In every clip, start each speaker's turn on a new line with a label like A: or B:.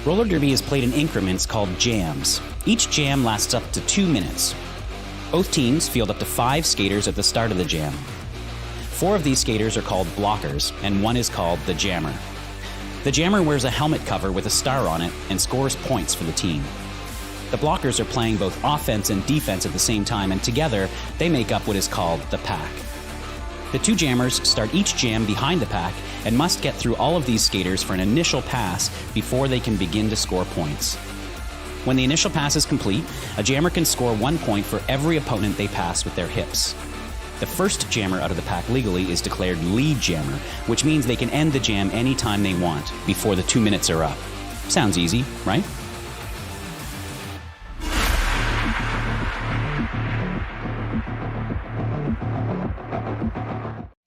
A: Roller derby is played in increments called jams. Each jam lasts up to 2 minutes. Both teams field up to 5 skaters at the start of the jam. 4 of these skaters are called blockers, and 1 is called the jammer. The jammer wears a helmet cover with a star on it and scores points for the team. The blockers are playing both offense and defense at the same time, and together they make up what is called the pack. The 2 jammers start each jam behind the pack and must get through all of these skaters for an initial pass before they can begin to score points. When the initial pass is complete, a jammer can score 1 point for every opponent they pass with their hips. The first jammer out of the pack legally is declared lead jammer, which means they can end the jam anytime they want before the 2 minutes are up. Sounds easy, right?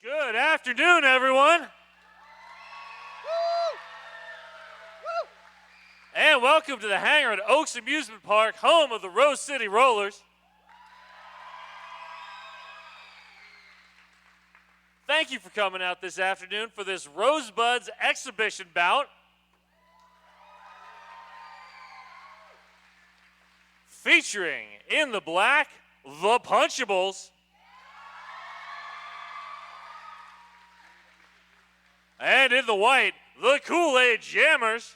B: Good afternoon, everyone. And welcome to the hangar at Oaks Amusement Park, home of the Rose City Rollers. Thank you for coming out this afternoon for this Rosebuds exhibition bout. Featuring in the black, the Punchables. And in the white, the Kool-Aid Jammers.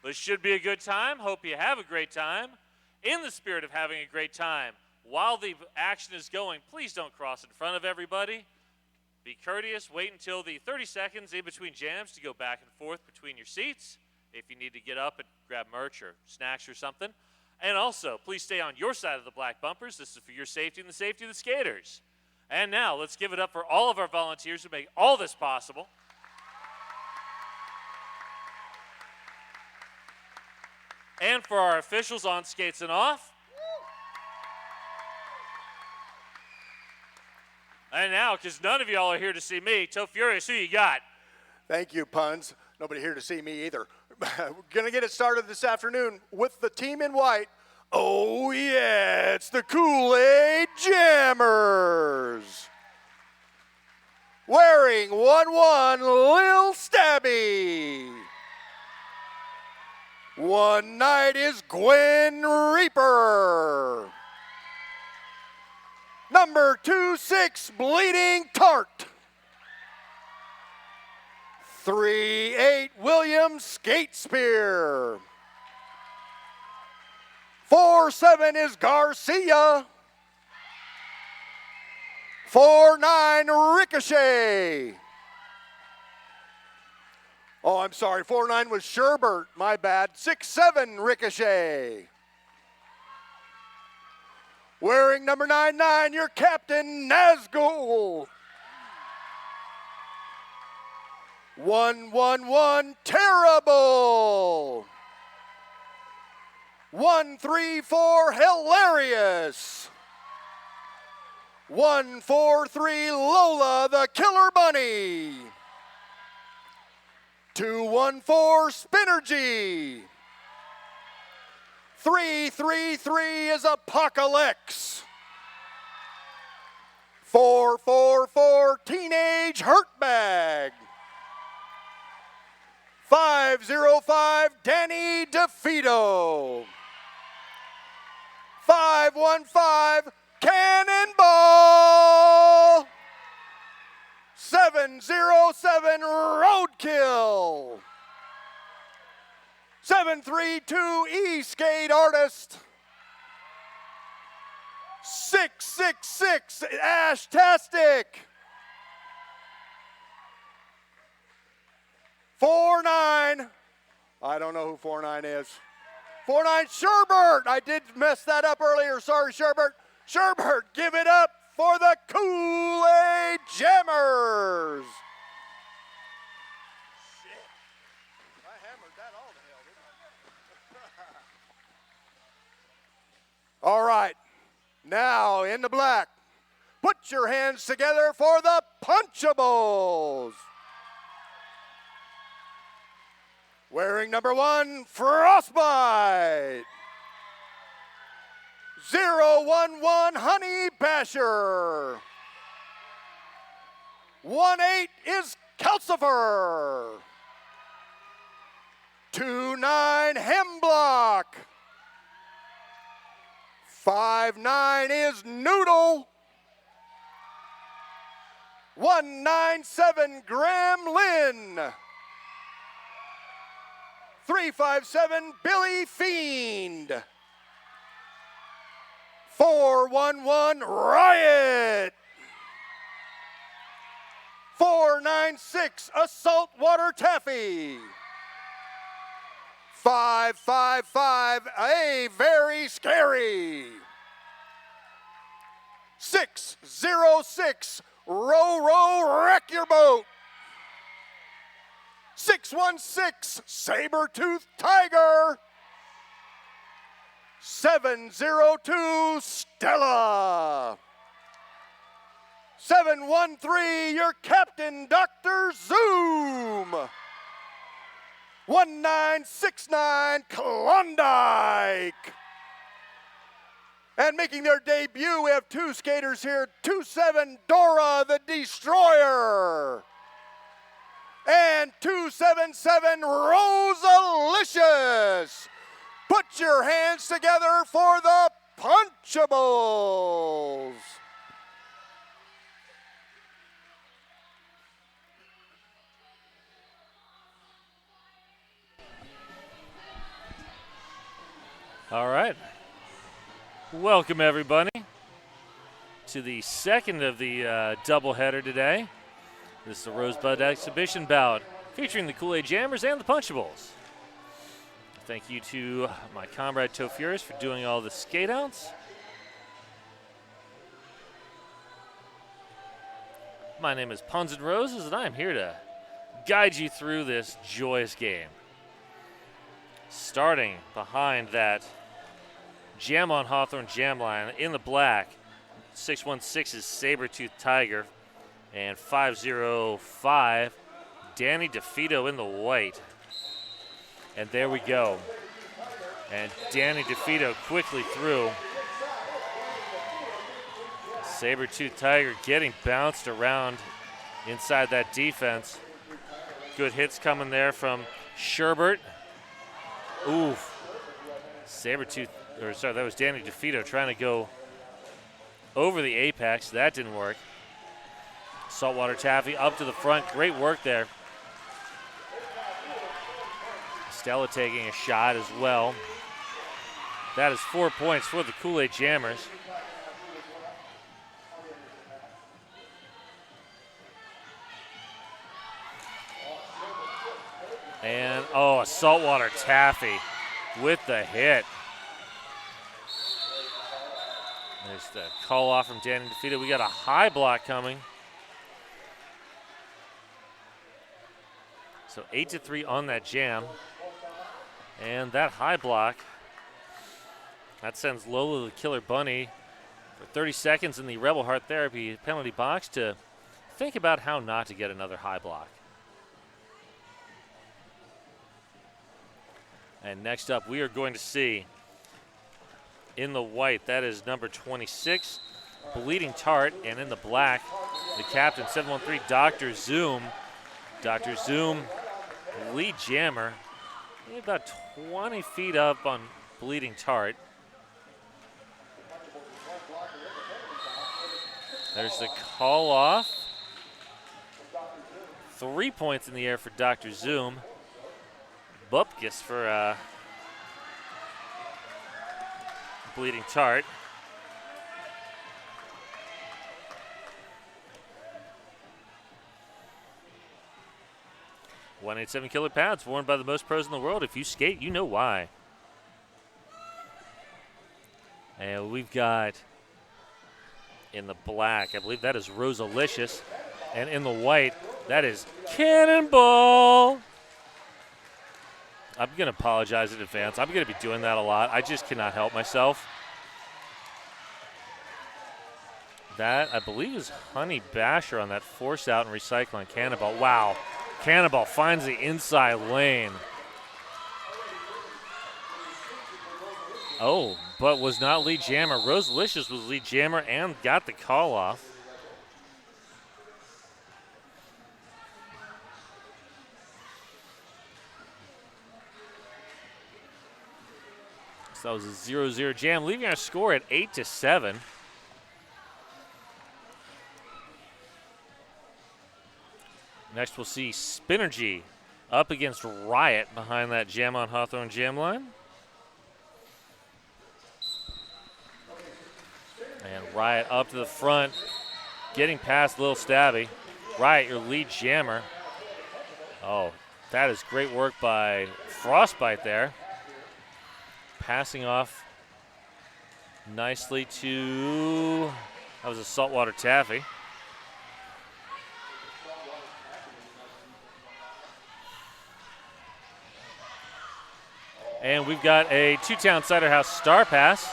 B: This should be a good time. Hope you have a great time. In the spirit of having a great time, while the action is going, please don't cross in front of everybody. Be courteous. Wait until the 30 seconds in between jams to go back and forth between your seats if you need to get up and grab merch or snacks or something. And also, please stay on your side of the black bumpers. This is for your safety and the safety of the skaters. And now, let's give it up for all of our volunteers who make all this possible. And for our officials on skates and off. And now, because none of y'all are here to see me, Toe Furious, who you got?
C: Thank you, Puns. Nobody here to see me either. We're going to get it started this afternoon with the team in white. Oh, yeah, it's the Kool-Aid Jammers. Wearing 1-1, Lil Stabby. 1 night is Gwen Reaper. Number 2-6, Bleeding Tart. 3-8, William Skate Spear. 4-7 is Garcia. 4-9, Ricochet. Oh, I'm sorry, 4-9 was Sherbert, my bad. 6-7, Ricochet. Wearing number 9-9, your captain, Nazgul. 1-1-1, Terrible. 1-3-4, Hilarious. 1-4-3, Lola, the Killer Bunny. 2-1-4, Spinergy. 3-3-3 is Apocalypse. 4-4-4, Teenage Hurtbag. 5-0-5, Danny DeFito. 5-1-5, Cannonball. 7-0-7, Roadkill. 7-3-2, E-Skate Artist. 6-6-6, Ashtastic. 4-9, I don't know who 4-9 is. 4-9, Sherbert. I did mess that up earlier. Sorry, Sherbert. Sherbert, give it up for the Kool-Aid Jammers. Shit. I hammered that all to hell, didn't I? All right. Now, in the black, put your hands together for the Punchables. Wearing number 1, Frostbite. 0-1-1, Honey Basher. 1-8 is Calcifer. 2-9 Hemlock. 5-9 is Noodle. 197 Gremlin. 357 Billy Fiend. 411 Riot. 496 Assault Water Taffy. 555 A Very Scary. 606 Row Wreck Your Boat. 616 Saber-Tooth Tiger. 702 Stella. 713 your Captain Dr. Zoom. 1969 Klondike. And making their debut, we have two skaters here. 27 Dora the Destroyer. And 277 Rosalicious. Put your hands together for the Punchables.
B: All right. Welcome, everybody, to the second of the doubleheader today. This is the Rosebud exhibition bout featuring the Kool-Aid Jammers and the Punchables. Thank you to my comrade Tofuris for doing all the skate outs. My name is Puns and Roses, and I'm here to guide you through this joyous game. Starting behind that Jam on Hawthorne jam line in the black, 616 is Saber-Tooth Tiger, and 505 Danny DeFito in the white. And there we go. And Danny DeFito quickly through. Saber-Tooth Tiger getting bounced around inside that defense. Good hits coming there from Sherbert. Oof. That was Danny DeFito trying to go over the apex. That didn't work. Saltwater Taffy up to the front. Great work there. Stella taking a shot as well. That is 4 points for the Kool-Aid Jammers. And, a Saltwater Taffy with the hit. There's the call off from Danny DeFito. We got a high block coming. So 8-3 on that jam. And that high block, that sends Lola the Killer Bunny for 30 seconds in the Rebel Heart Therapy penalty box to think about how not to get another high block. And next up, we are going to see in the white, that is number 26, Bleeding Tart, and in the black, the captain, 713, Dr. Zoom. Dr. Zoom, lead jammer, about 20 feet up on Bleeding Tart. There's the call off. 3 points in the air for Dr. Zoom. Bupkis for Bleeding Tart. $187 killer pads worn by the most pros in the world. If you skate, you know why. And we've got in the black, I believe that is Rosalicious. And in the white, that is Cannonball. I'm going to apologize in advance. I'm going to be doing that a lot. I just cannot help myself. That, I believe, is Honey Basher on that force out and recycle on Cannonball. Wow. Cannonball finds the inside lane. Oh, but was not lead jammer. Rosalicious was lead jammer and got the call off. So that was a 0-0 jam, leaving our score at 8-7. Next, we'll see Spinergy up against Riot behind that Jam on Hawthorne jam line. And Riot up to the front, getting past Lil Stabby. Riot, your lead jammer. Oh, that is great work by Frostbite there. Passing off nicely to, that was a Saltwater Taffy. And we've got a Two-Town Cider House Star Pass.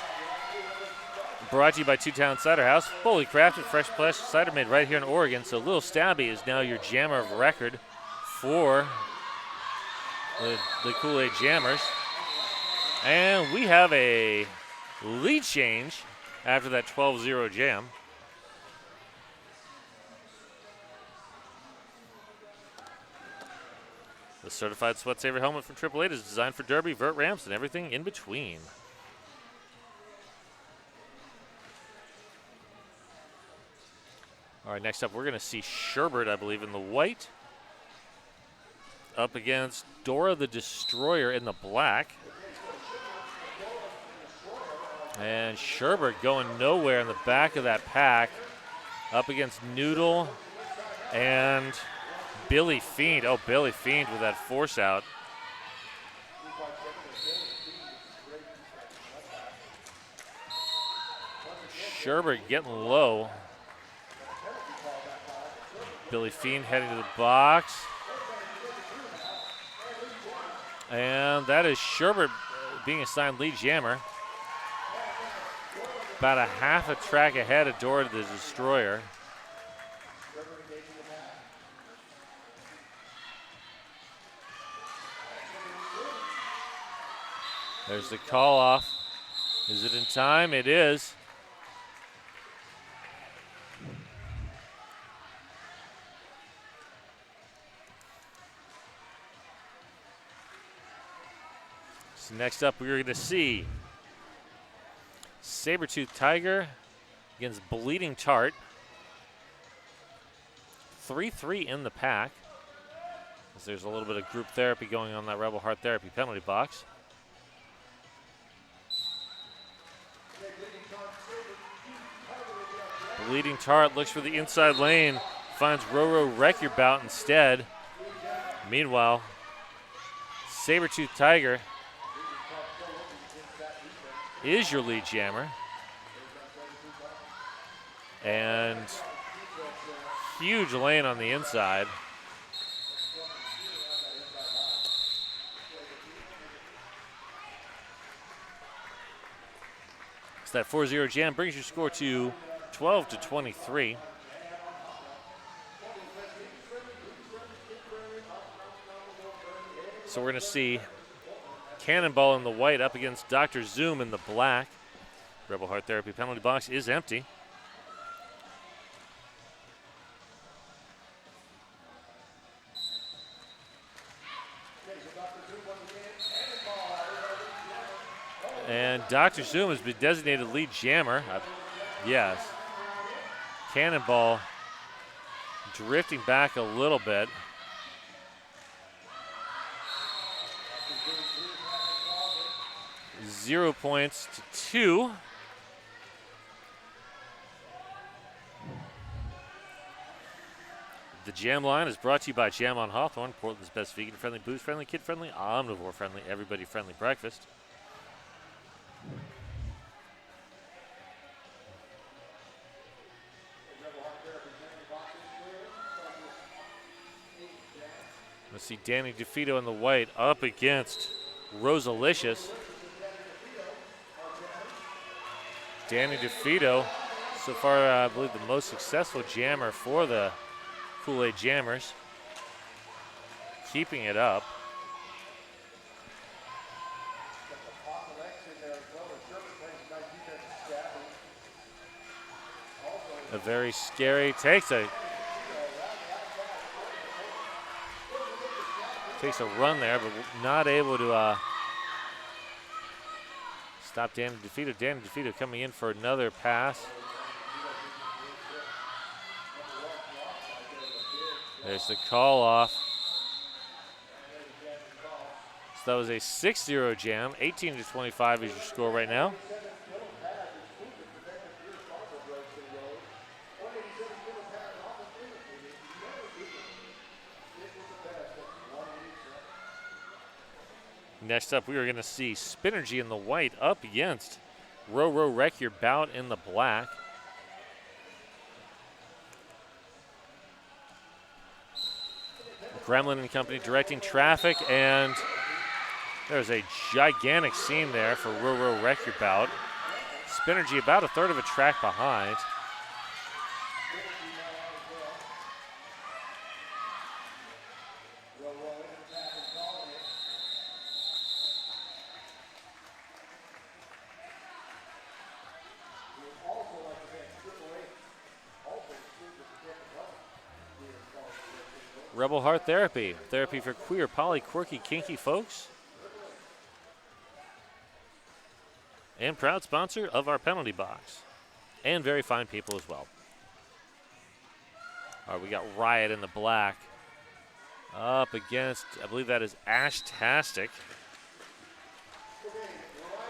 B: Brought to you by Two-Town Cider House. Fully crafted, fresh pressed cider made right here in Oregon. So Lil Stabby is now your jammer of record for the Kool-Aid Jammers. And we have a lead change after that 12-0 jam. The certified sweat saver helmet from Triple Eight is designed for derby, vert ramps, and everything in between. All right, next up, we're going to see Sherbert, I believe, in the white, up against Dora the Destroyer in the black. And Sherbert going nowhere in the back of that pack, up against Noodle and Billy Fiend. Oh, Billy Fiend with that force out. Sherbert getting low. Billy Fiend heading to the box. And that is Sherbert being assigned lead jammer. About a half a track ahead of Dora the Destroyer. There's the call off. Is it in time? It is. So next up, we're going to see Sabertooth Tiger against Bleeding Tart. 3-3 in the pack. As there's a little bit of group therapy going on that Rebel Heart Therapy penalty box. Bleeding Tart looks for the inside lane, finds Roro Wreck Your Bout instead. Meanwhile, Sabertooth Tiger is your lead jammer. And huge lane on the inside. So that 4-0 jam brings your score to 12-23. So we're going to see Cannonball in the white up against Dr. Zoom in the black. Rebel Heart Therapy penalty box is empty. And Dr. Zoom has been designated lead jammer. Yes. Cannonball drifting back a little bit. Zero points to 2. The Jam line is brought to you by Jam on Hawthorne, Portland's best vegan-friendly, booze-friendly, kid-friendly, omnivore-friendly, everybody-friendly breakfast. Let's see Danny DeFito in the white up against Rosalicious. Danny DeFito, so far I believe the most successful jammer for the Kool-Aid Jammers. Keeping it up. A very scary, takes a run there, but not able to Stop Danny DeVito. Danny DeVito coming in for another pass. There's the call off. So that was a 6-0 jam. 18-25 is your score right now. Next up, we are going to see Spinergy in the white up against Wreck Your Bout in the black. Gremlin and company directing traffic, and there's a gigantic scene there for Wreck Your Bout. Spinergy about a third of a track behind. Rebel Heart Therapy. Therapy for queer, poly, quirky, kinky folks. And proud sponsor of our penalty box. And very fine people as well. All right, we got Riot in the black. Up against, I believe that is Ashtastic.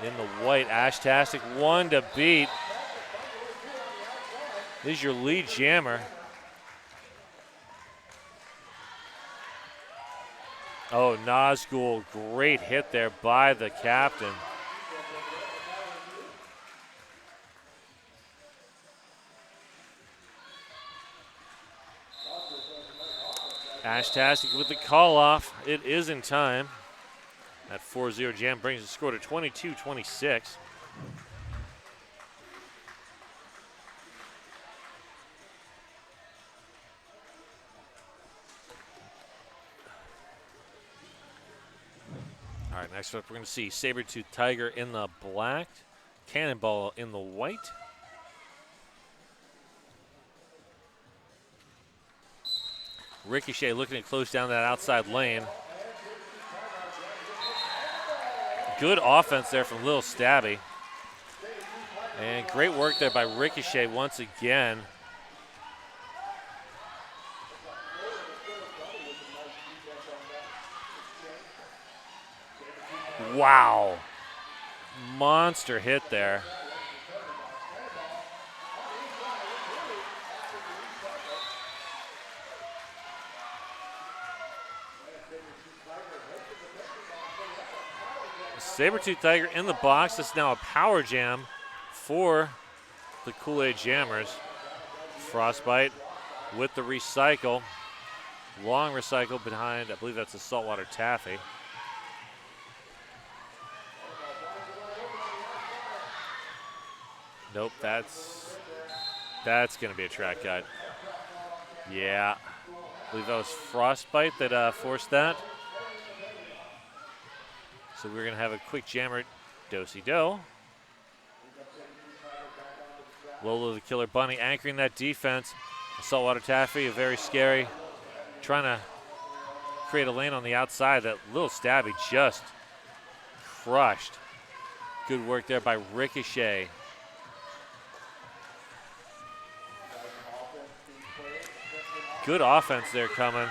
B: In the white, Ashtastic, one to beat. This is your lead jammer. Oh, Nazgul, great hit there by the captain. Ashtastic with the call off. It is in time. That 4-0 jam brings the score to 22-26. All right, next up we're going to see Saber-Tooth Tiger in the black, Cannonball in the white. Ricochet looking to close down that outside lane. Good offense there from Lil Stabby. And great work there by Ricochet once again. Wow. Monster hit there. Saber-Tooth Tiger in the box. This is now a power jam for the Kool-Aid Jammers. Frostbite with the recycle. Long recycle behind, I believe that's a saltwater taffy. Nope, that's going to be a track cut. Yeah, I believe that was Frostbite that forced that. So we're going to have a quick jammer, do-si-do. Lola the Killer Bunny anchoring that defense. Saltwater Taffy, very scary. Trying to create a lane on the outside that Lil Stabby just crushed. Good work there by Ricochet. Good offense there coming.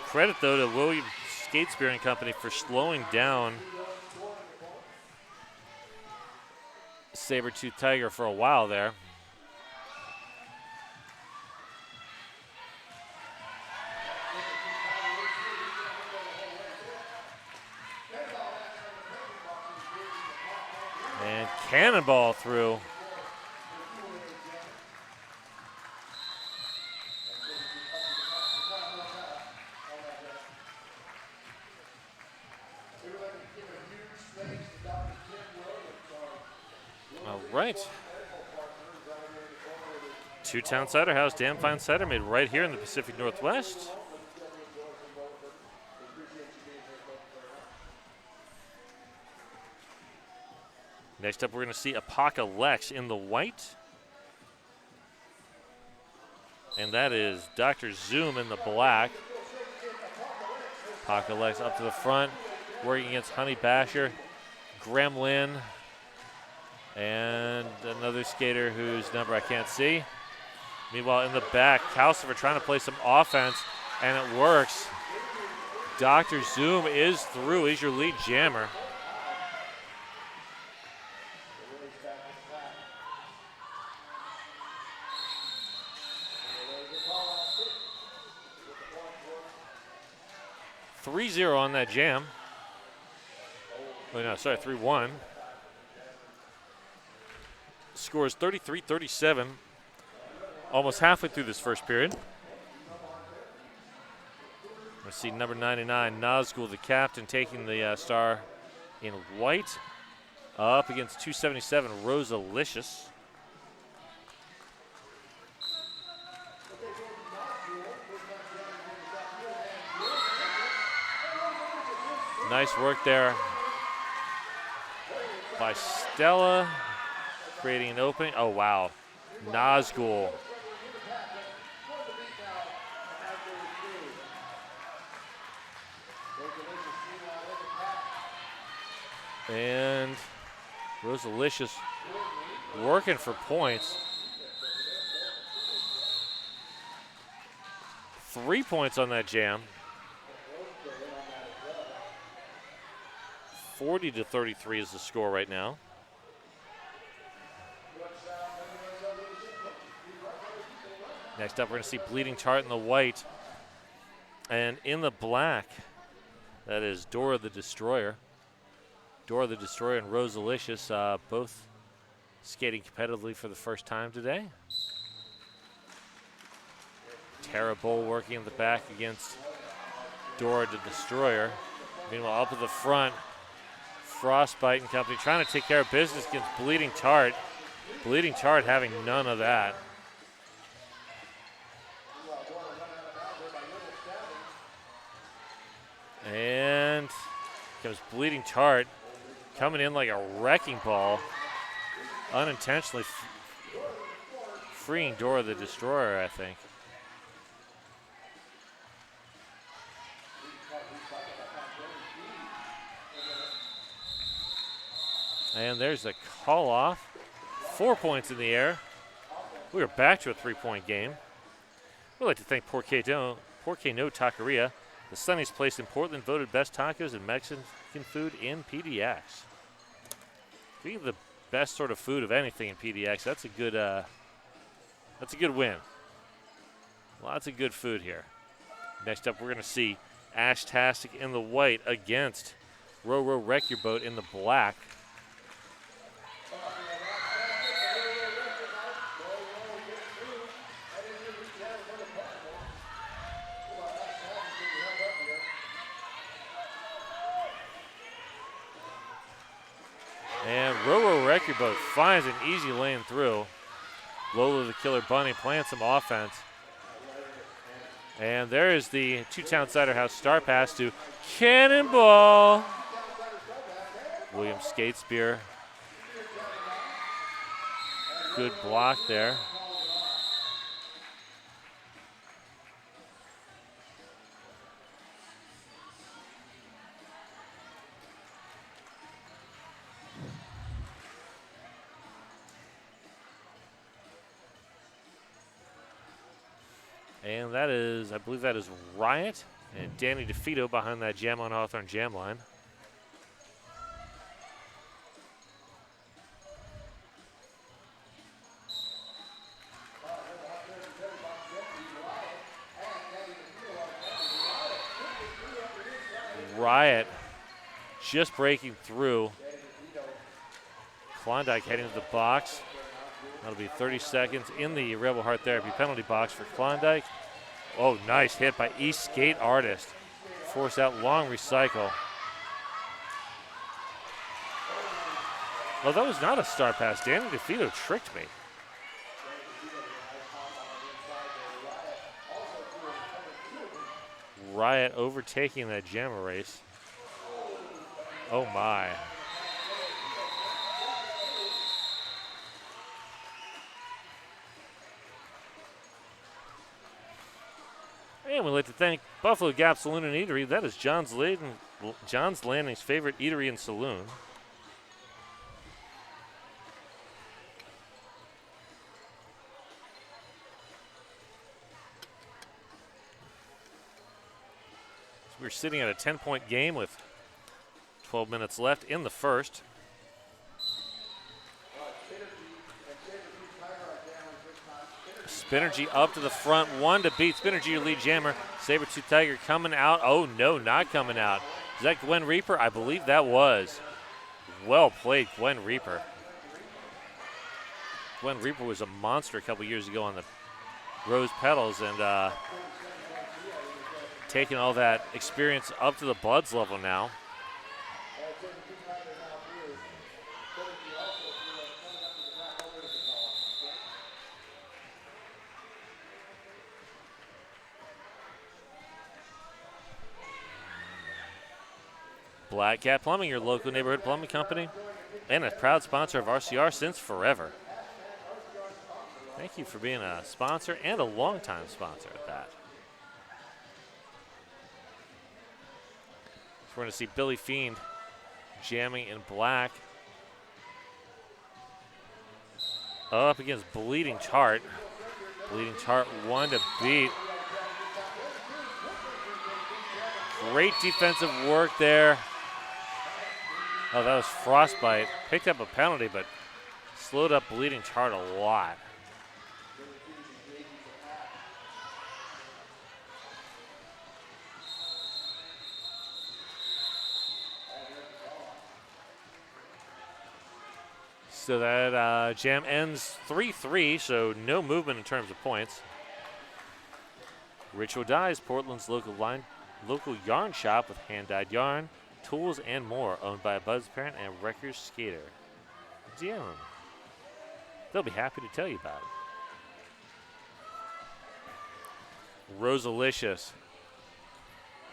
B: Credit, though, to William Skate Spearing Company for slowing down Saber-Tooth Tiger for a while there. And Cannonball through. Right. Two-Town Cider House, damn fine cider made right here in the Pacific Northwest. Next up, we're going to see Apocalypse in the white. And that is Dr. Zoom in the black. Apocalypse up to the front, working against Honey Basher. Gremlin, and another skater whose number I can't see. Meanwhile, in the back, Calcifer trying to play some offense, and it works. Dr. Zoom is through. He's your lead jammer. (3-0) on that jam. Oh, no, sorry, 3-1. Score is 33-37. Almost halfway through this first period. Let's see number 99, Nazgul, the captain, taking the star in white. Up against 277, Rosalicious. Nice work there by Stella, creating an opening. Oh, wow. Nazgul. And Rosalicious working for points. 3 points on that jam. 40-33 is the score right now. Next up, we're going to see Bleeding Tart in the white. And in the black, that is Dora the Destroyer. Dora the Destroyer and Rosalicious both skating competitively for the first time today. Tara Bowl working in the back against Dora the Destroyer. Meanwhile, up at the front, Frostbite and company trying to take care of business against Bleeding Tart. Bleeding Tart having none of that. And comes Bleeding Tart coming in like a wrecking ball, unintentionally freeing Dora the Destroyer, I think. And there's a call off. 4 points in the air. We are back to a 3-point game. We'd like to thank Porque No Taqueria, the sunniest place in Portland, voted best tacos and Mexican food in PDX. If you get the best sort of food of anything in PDX, that's a good win. Lots of good food here. Next up, we're going to see Ashtastic in the white against Row Wreck Your Boat in the black. And Row Wreck Your Boat finds an easy lane through. Lola the Killer Bunny playing some offense. And there is the two-town Cider House star pass to Cannonball. William Skatespear. Good block there. And that is, I believe that is Riot and Danny DeFito behind that Jam on Hawthorne jam line. Riot just breaking through. Klondike heading to the box. That'll be 30 seconds in the Rebel Heart Therapy penalty box for Klondike. Oh, nice hit by East Skate Artist. Force out long recycle. Well, that was not a star pass. Danny DeFito tricked me. Riot overtaking that Jammer race. Oh, my. And we'd like to thank Buffalo Gap Saloon and Eatery. That is John's Landing's favorite eatery and saloon. We're sitting at a 10-point game with 12 minutes left in the first. Spinergy up to the front, one to beat. Spinergy, your lead jammer. Sabertooth Tiger coming out. Oh, no, not coming out. Is that Gwen Reaper? I believe that was. Well played, Gwen Reaper. Gwen Reaper was a monster a couple years ago on the Rose Petals, and taking all that experience up to the Buds level now. Black Cat Plumbing, your local neighborhood plumbing company, and a proud sponsor of RCR since forever. Thank you for being a sponsor and a longtime sponsor at that. So we're going to see Billy Fiend jamming in black. Up against Bleeding Tart. Bleeding Tart, one to beat. Great defensive work there. Oh, that was Frostbite. Picked up a penalty, but slowed up Bleeding Tart a lot. So that jam ends 3-3, so no movement in terms of points. Ritual Dyes, Portland's local yarn shop with hand-dyed yarn, tools, and more, owned by a Buds parent and Wreckers skater. DM. They'll be happy to tell you about it. Rosalicious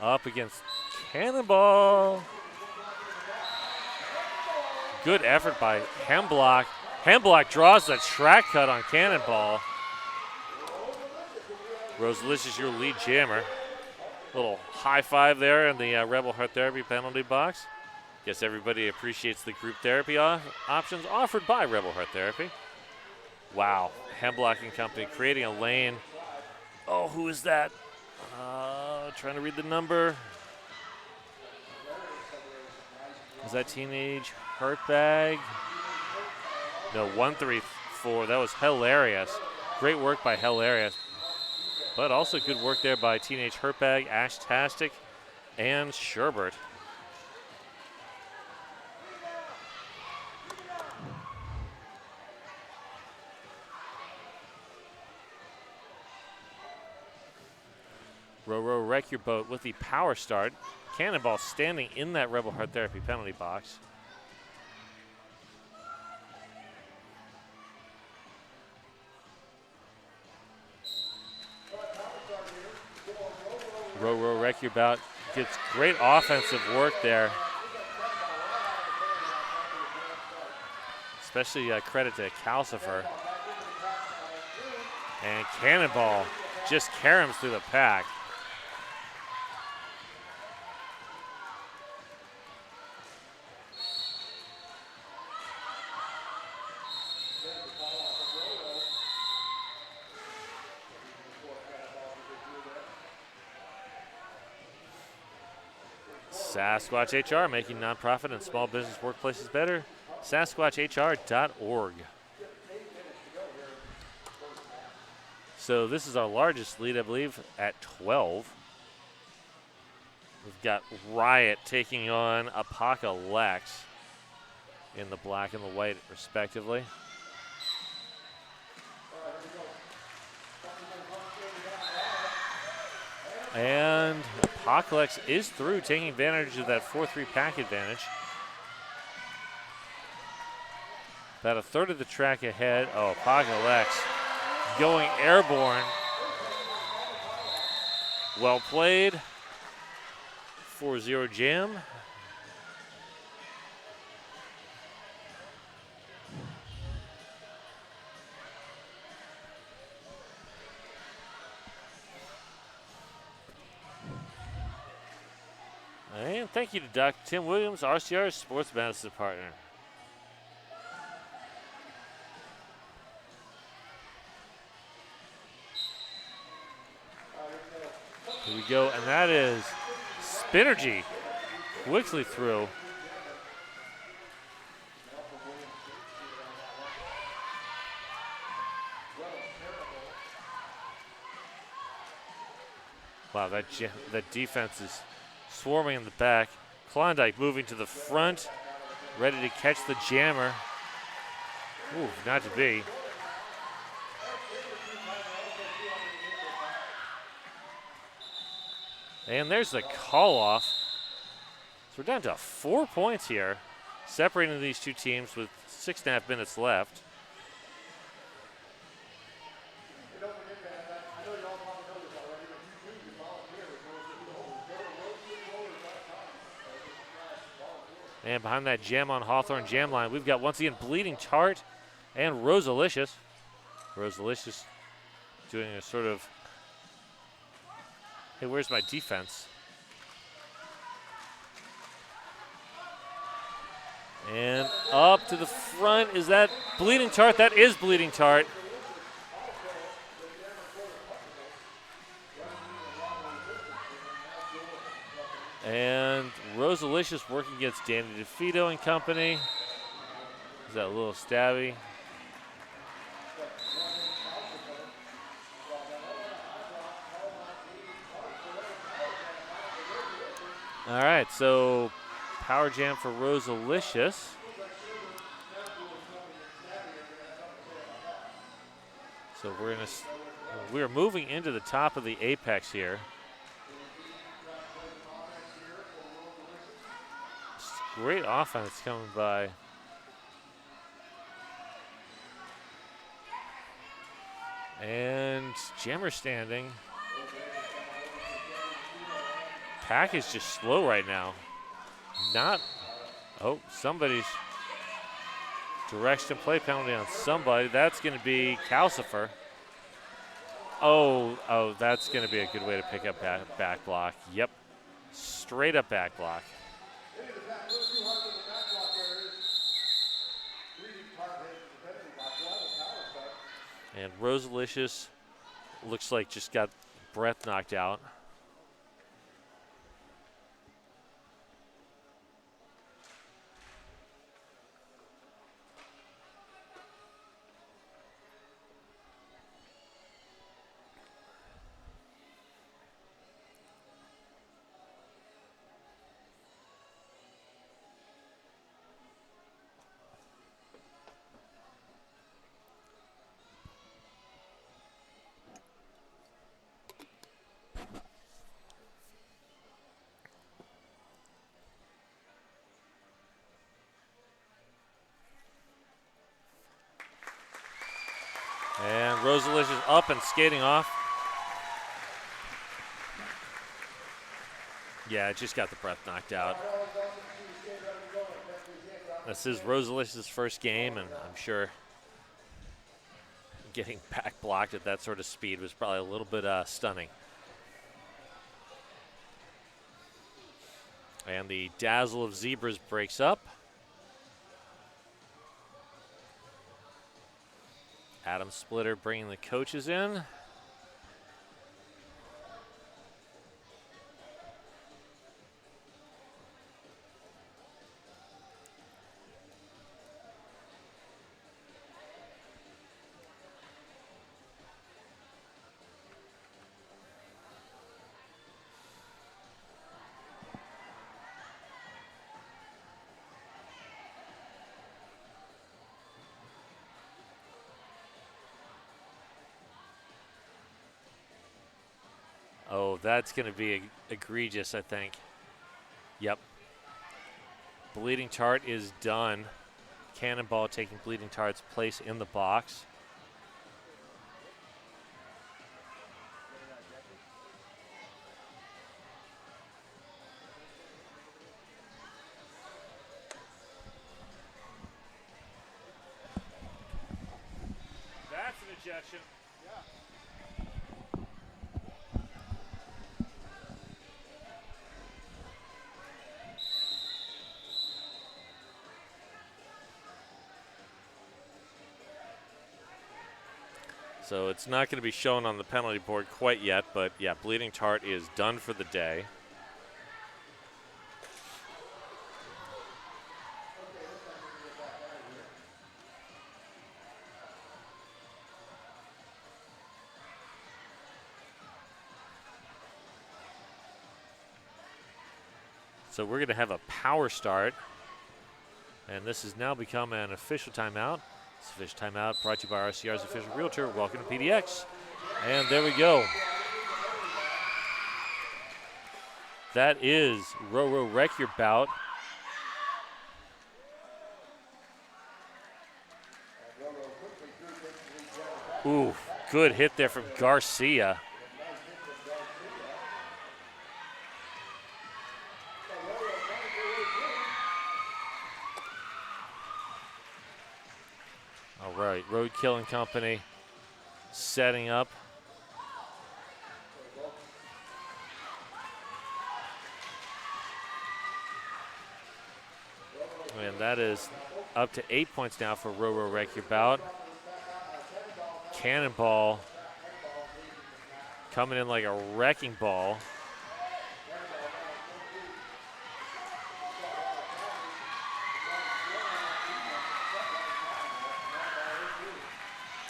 B: up against Cannonball. Good effort by Hemblock. Hemblock draws that track cut on Cannonball. Rosalicious, your lead jammer. Little high five there in the Rebel Heart Therapy penalty box. Guess everybody appreciates the group therapy options offered by Rebel Heart Therapy. Wow, Hemlock and Company creating a lane. Oh, who is that? Trying to read the number. Was that Teenage Hurtbag? No, 134. That was Hilarious. Great work by Hilarious. But also good work there by Teenage Hurtbag, Ashtastic, and Sherbert. Row, wreck your boat with the power start. Cannonball standing in that Rebel Heart Therapy penalty box. Row, wreck your boat. Gets great offensive work there. Especially credit to Calcifer. And Cannonball just caroms through the pack. Sasquatch HR, making nonprofit and small business workplaces better. SasquatchHR.org. So this is our largest lead, I believe, at 12. We've got Riot taking on Apocalypse in the black and the white, respectively. And Apocalypse is through, taking advantage of that 4-3 pack advantage. About a third of the track ahead. Oh, Apocalypse going airborne. Well played. 4-0 jam. And thank you to Dr. Tim Williams, RCR's sports medicine partner. Here we go, and that is Spinergy quickly through. Wow, that defense is swarming in the back. Klondike moving to the front, ready to catch the jammer. Ooh, not to be. And there's the call off. So we're down to 4 points here, separating these two teams with 6.5 minutes left. And behind that Jam on Hawthorne jam line, we've got once again Bleeding Tart and Rosalicious. Rosalicious doing a sort of, hey, where's my defense? And up to the front, is that Bleeding Tart? That is Bleeding Tart. And Rosalicious working against Danny DeFito and company. Is that a little stabby? All right, so power jam for Rosalicious. So we're moving into the top of the apex here. Great offense coming by. And Jammer standing. Pack is just slow right now. Somebody's direction play penalty on somebody. That's going to be Calcifer. Oh, that's going to be a good way to pick up back block. Yep, straight up back block. And Rosalicious looks like just got breath knocked out. And Rosalicious up and skating off. Yeah, just got the breath knocked out. This is Rosalicious' first game, and I'm sure getting back blocked at that sort of speed was probably a little bit stunning. And the dazzle of Zebras breaks up. Adam Splitter bringing the coaches in. Oh, that's going to be egregious, I think. Yep. Bleeding Tart is done. Cannonball taking Bleeding Tart's place in the box. That's an ejection. So it's not going to be shown on the penalty board quite yet, but yeah, Bleeding Tart is done for the day. So we're going to have a power start. And this has now become an official timeout. This official timeout brought to you by RCR's official realtor. Welcome to PDX. And there we go. That is Row Wreck Your Bout. Ooh, good hit there from Garcia. All right, Road Killing Company setting up. And that is up to 8 points now for Row Wreck Your Bout. Cannonball coming in like a wrecking ball.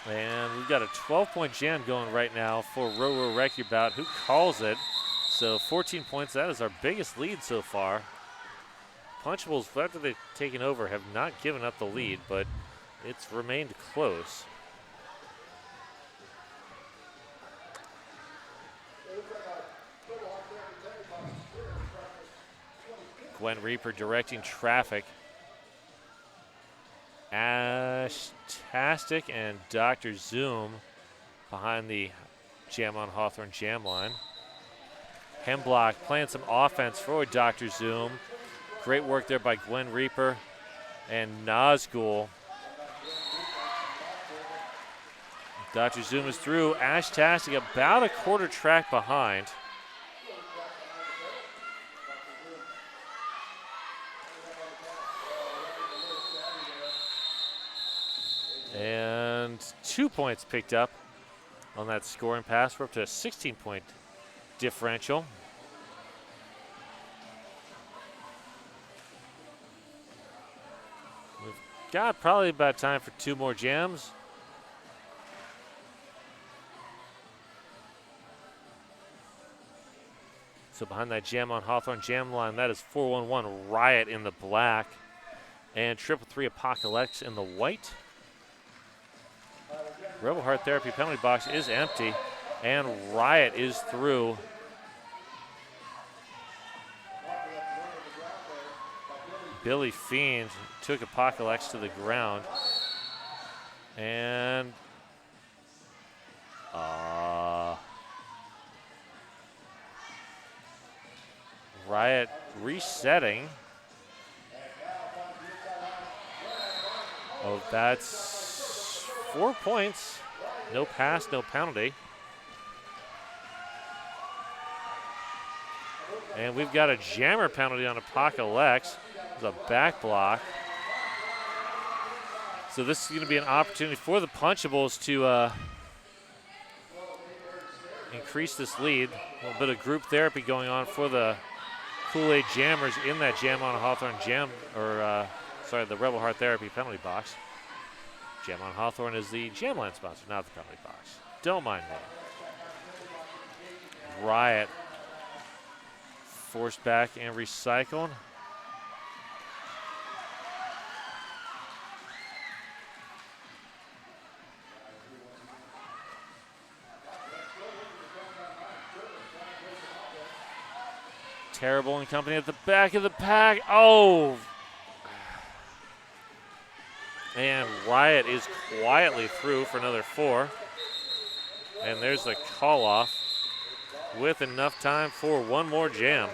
B: And we've got a 12-point jam going right now for Row Wreck Your Bout. Who calls it? So 14 points, that is our biggest lead so far. Punchables, after they've taken over, have not given up the lead, but it's remained close. Gwen Reaper directing traffic. Ashtastic and Dr. Zoom behind the Jam on Hawthorne jam line. Hemblock playing some offense for Dr. Zoom. Great work there by Gwen Reaper and Nazgul. Dr. Zoom is through. Ashtastic about a quarter track behind. And 2 points picked up on that scoring pass. We're up to a 16-point differential. We've got probably about time for 2 more jams. So behind that Jam on Hawthorne jam line, that is 411 Riot in the black and 333 Apocalypse in the white. Rebel Heart Therapy penalty box is empty, and Riot is through. Billy Fiend took Apocalypse to the ground, and Riot resetting. Oh, that's 4 points. No pass, no penalty. And we've got a jammer penalty on Apocalypse. It's a back block. So this is going to be an opportunity for the Punchables to increase this lead. A little bit of group therapy going on for the Kool-Aid Jammers in that Jam on Hawthorne jam, or the Rebel Heart Therapy penalty box. Jam on Hawthorne is the Jamland sponsor, not the penalty box. Don't mind me. Riot forced back and recycled. Terrible and company at the back of the pack. Oh! And Riot is quietly through for another 4. And there's the call off with enough time for one more jam.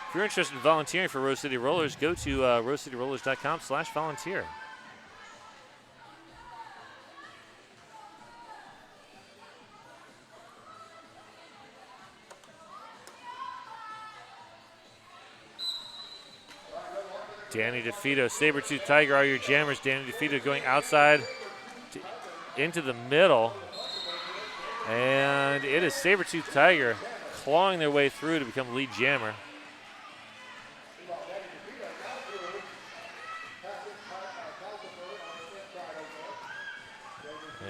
B: If you're interested in volunteering for Rose City Rollers, go to rosecityrollers.com/volunteer. Danny DeFito, Sabertooth Tiger are your jammers. Danny DeFito going outside into the middle. And it is Sabertooth Tiger clawing their way through to become lead jammer.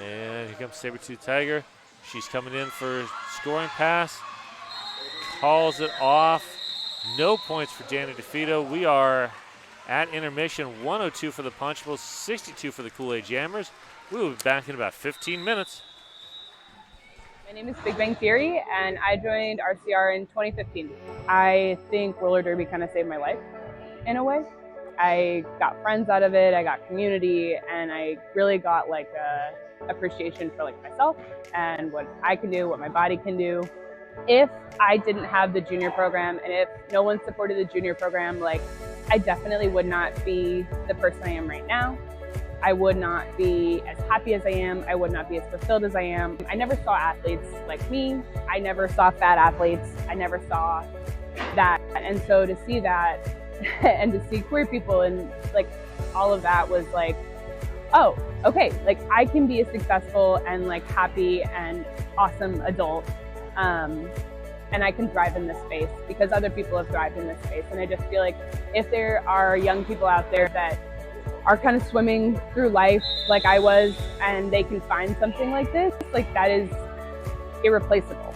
B: And here comes Sabertooth Tiger. She's coming in for scoring pass. Calls it off. No points for Danny DeFito. We are at intermission. 102 for the Punchables, 62 for the Kool-Aid Jammers. We will be back in about 15 minutes.
D: My name is Big Bang Theory, and I joined RCR in 2015. I think roller derby kind of saved my life in a way. I got friends out of it, I got community, and I really got like a appreciation for like myself and what I can do, what my body can do. If I didn't have the junior program and if no one supported the junior program, like I definitely would not be the person I am right now. I would not be as happy as I am. I would not be as fulfilled as I am. I never saw athletes like me. I never saw fat athletes. I never saw that. And so to see that and to see queer people and like all of that was like, oh, okay, like I can be a successful and like happy and awesome adult. And I can thrive in this space because other people have thrived in this space. And I just feel like if there are young people out there that are kind of swimming through life like I was and they can find something like this, like that is irreplaceable.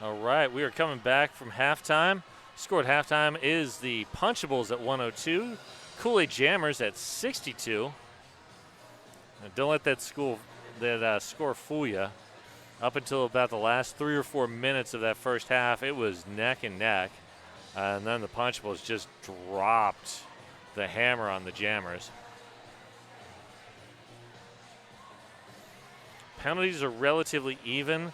B: All right, we are coming back from halftime. Score at halftime is the Punchables at 102, Kool-Aid Jammers at 62. And don't let that score fool you. Up until about the last 3 or 4 minutes of that first half, it was neck and neck. And then the Punchables just dropped the hammer on the Jammers. Penalties are relatively even.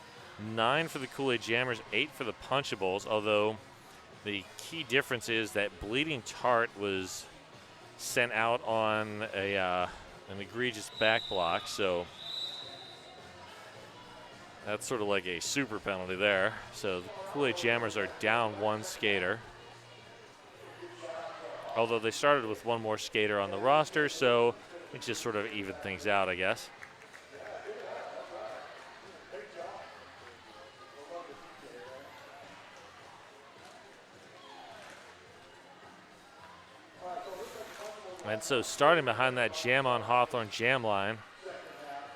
B: 9 for the Kool-Aid Jammers, 8 for the Punchables, although the key difference is that Bleeding Tart was sent out on an egregious back block, so that's sort of like a super penalty there. So the Kool-Aid Jammers are down 1 skater, although they started with 1 more skater on the roster, so it just sort of evened things out, I guess. And so starting behind that Jam on Hawthorne jam line,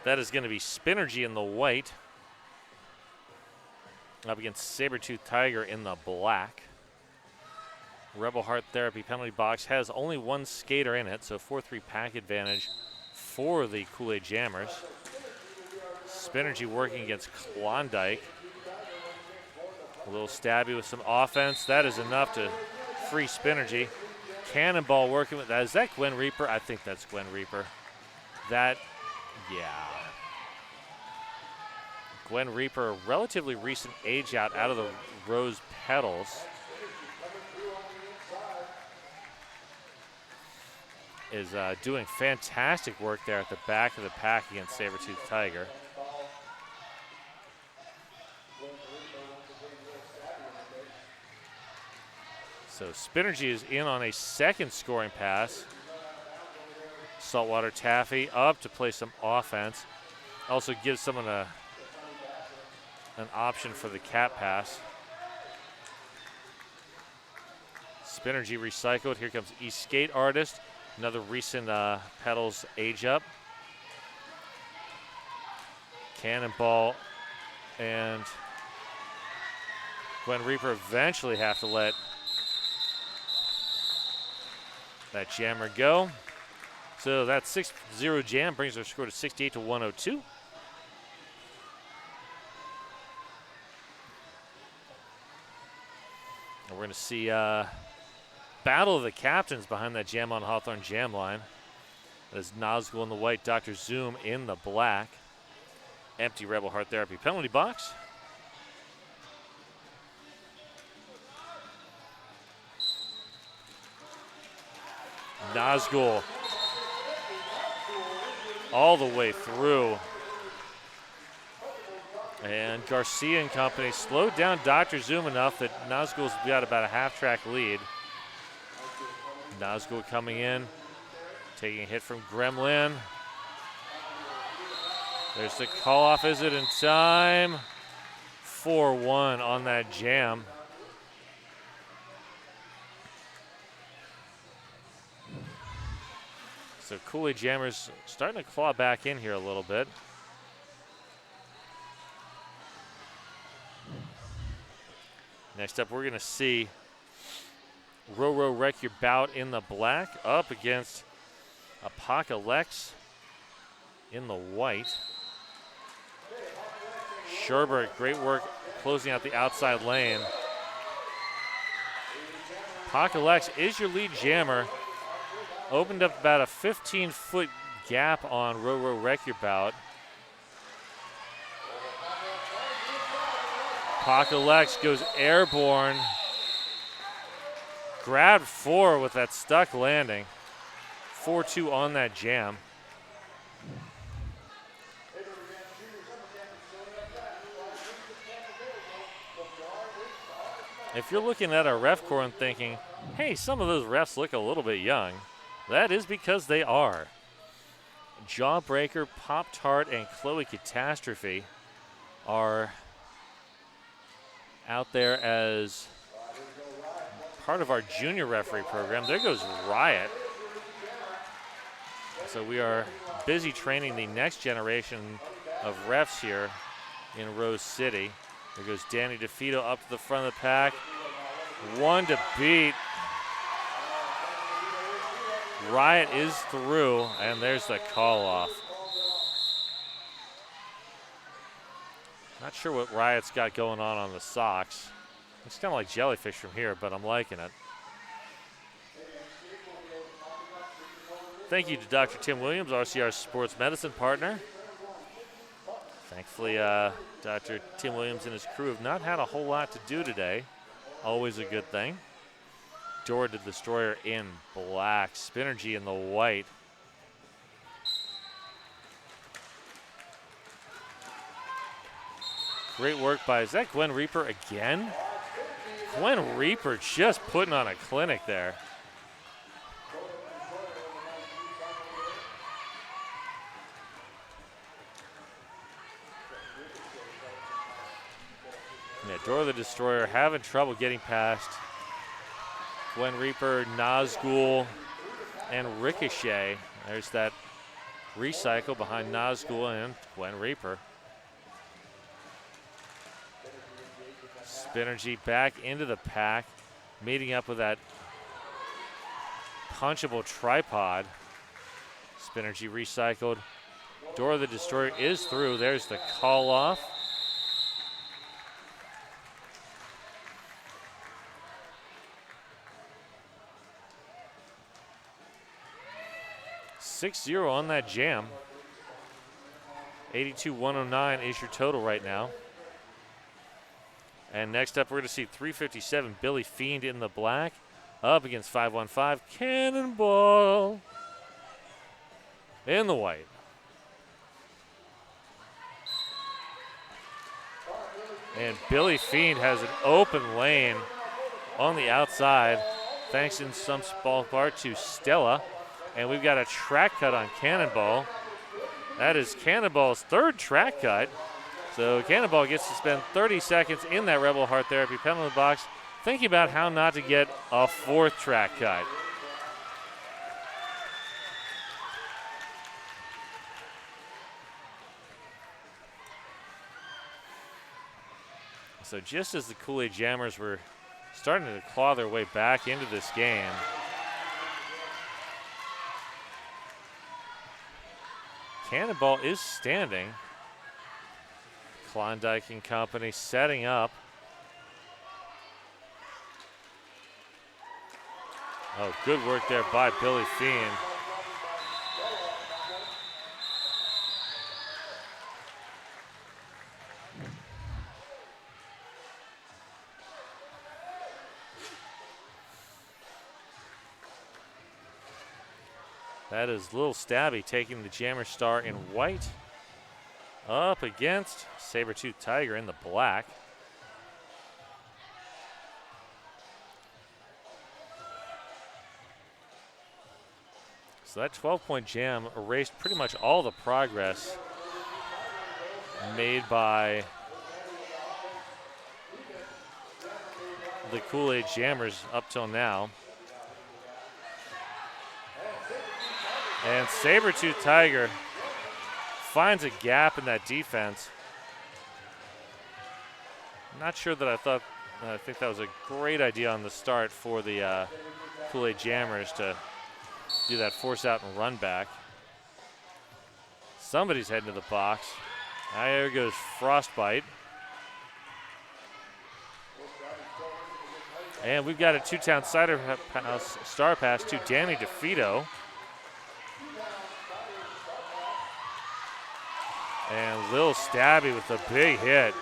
B: that is going to be Spinergy in the white up against Sabertooth Tiger in the black. Rebel Heart Therapy penalty box has only 1 skater in it, so 4-3 pack advantage for the Kool-Aid Jammers. Spinergy working against Klondike. A little stabby with some offense. That is enough to free Spinergy. Cannonball working with that. Is that Gwen Reaper? I think that's Gwen Reaper. Yeah. Gwen Reaper, a relatively recent age out of the Rose Petals. Is doing fantastic work there at the back of the pack against Sabertooth Tiger. So Spinergy is in on a second scoring pass. Saltwater Taffy up to play some offense. Also gives someone an option for the cap pass. Spinergy recycled. Here comes East Skate Artist. Another recent Petals age up. Cannonball and Gwen Reaper eventually have to let that jammer go. So that 6-0 jam brings our score to 68 to 102. And we're going to see battle of the captains behind that Jam on Hawthorne jam line. That is Nazgul in the white, Dr. Zoom in the black. Empty Rebel Heart Therapy penalty box. Nazgul all the way through. And Garcia and company slowed down Dr. Zoom enough that Nazgul's got about a half-track lead. Nazgul coming in, taking a hit from Gremlin. There's the call-off. Is it in time? 4-1 on that jam. So Kool-Aid Jammers starting to claw back in here a little bit. Next up, we're going to see Ro Wreck Your Bout in the black up against Apocalypse in the white. Sherbert, great work closing out the outside lane. Apocalypse is your lead jammer. Opened up about a 15-foot gap on Ro Wreck Your Bout. Apocalypse goes airborne. Grabbed 4 with that stuck landing. 4-2 on that jam. If you're looking at our ref corps and thinking, hey, some of those refs look a little bit young, that is because they are. Jawbreaker, Pop-Tart, and Chloe Catastrophe are out there as part of our junior referee program. There goes Riot. So we are busy training the next generation of refs here in Rose City. There goes Danny DeFito up to the front of the pack. One to beat. Riot is through, and there's the call off. Not sure what Riot's got going on the socks. It's kind of like jellyfish from here, but I'm liking it. Thank you to Dr. Tim Williams, RCR's sports medicine partner. Thankfully, Dr. Tim Williams and his crew have not had a whole lot to do today. Always a good thing. Dora the Destroyer in black, Spinergy in the white. Great work by, is that Gwen Reaper again? Gwen Reaper just putting on a clinic there. Yeah, Dora the Destroyer having trouble getting past Gwen Reaper, Nazgul, and Ricochet. There's that recycle behind Nazgul and Gwen Reaper. Spinergy back into the pack, meeting up with that punchable tripod. Spinergy recycled. Dora the Destroyer is through. There's the call off. .60 on that jam. 82-109 is your total right now. And next up, we're going to see 357 Billy Fiend in the black up against 515 Cannonball in the white. And Billy Fiend has an open lane on the outside, thanks in some small part to Stella. And we've got a track cut on Cannonball. That is Cannonball's third track cut. So Cannonball gets to spend 30 seconds in that Rebel Heart Therapy penalty box, thinking about how not to get a fourth track cut. So just as the Kool-Aid Jammers were starting to claw their way back into this game, Cannonball is standing. Klondike and company setting up. Oh, good work there by Billy Fiend. That is Lil Stabby taking the Jammer Star in white up against Sabertooth Tiger in the black. So that 12-point jam erased pretty much all the progress made by the Kool-Aid Jammers up till now. And Sabertooth Tiger finds a gap in that defense. Not sure that I think that was a great idea on the start for the Kool-Aid Jammers to do that force out and run back. Somebody's heading to the box. There goes Frostbite. And we've got a two-town cider pass, star pass to Danny DeFito. And Lil Stabby with a big hit.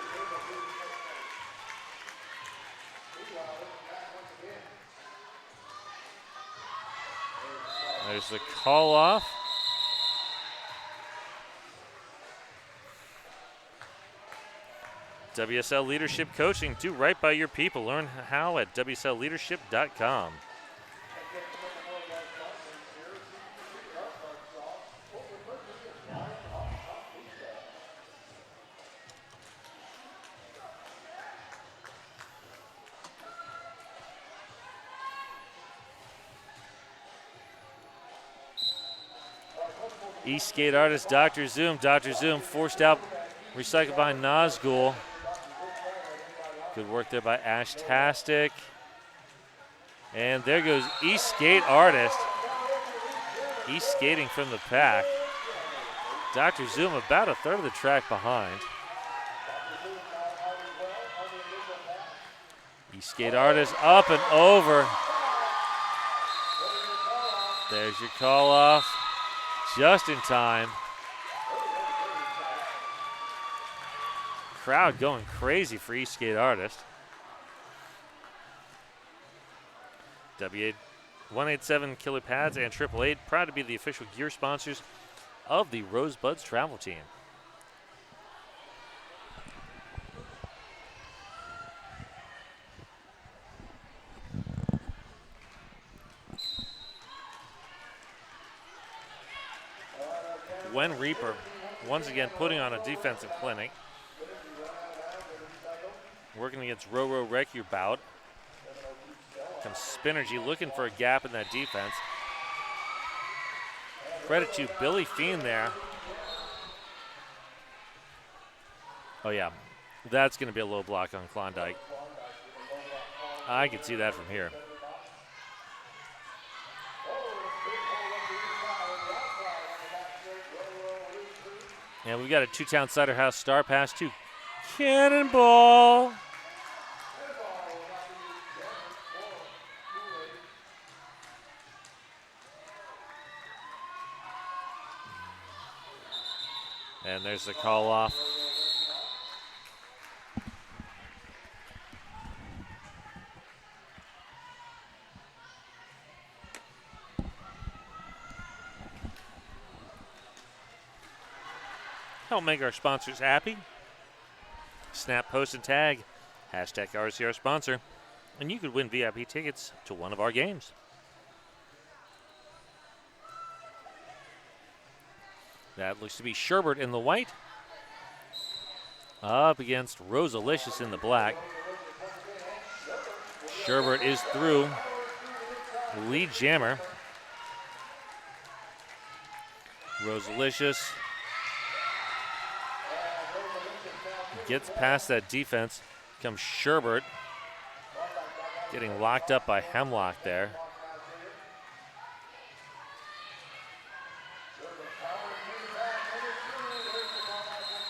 B: There's the call off. WSL Leadership Coaching. Do right by your people. Learn how at WSLLeadership.com. East skate artist Dr. Zoom. Dr. Zoom forced out, recycled by Nazgul. Good work there by Ashtastic. And there goes East Skate Artist. East skating from the pack. Dr. Zoom about a third of the track behind. East Skate Artist up and over. There's your call off. Just in time. Crowd going crazy for East Skate Artist. W187 Killer Pads and 888 proud to be the official gear sponsors of the Rosebuds travel team. Gwen Reaper once again putting on a defensive clinic. Working against Roro Recu bout. Comes Spinergy looking for a gap in that defense. Credit to Billy Fiend there. Oh yeah, that's going to be a low block on Klondike. I can see that from here. And we've got a two-town Cider House star pass to Cannonball. And there's the call off. Help make our sponsors happy. Snap, post, and tag. Hashtag RCR sponsor. And you could win VIP tickets to one of our games. That looks to be Sherbert in the white. Up against Rosalicious in the black. Sherbert is through. Lead jammer. Rosalicious gets past that defense. Comes Sherbert. Getting locked up by Hemlock there.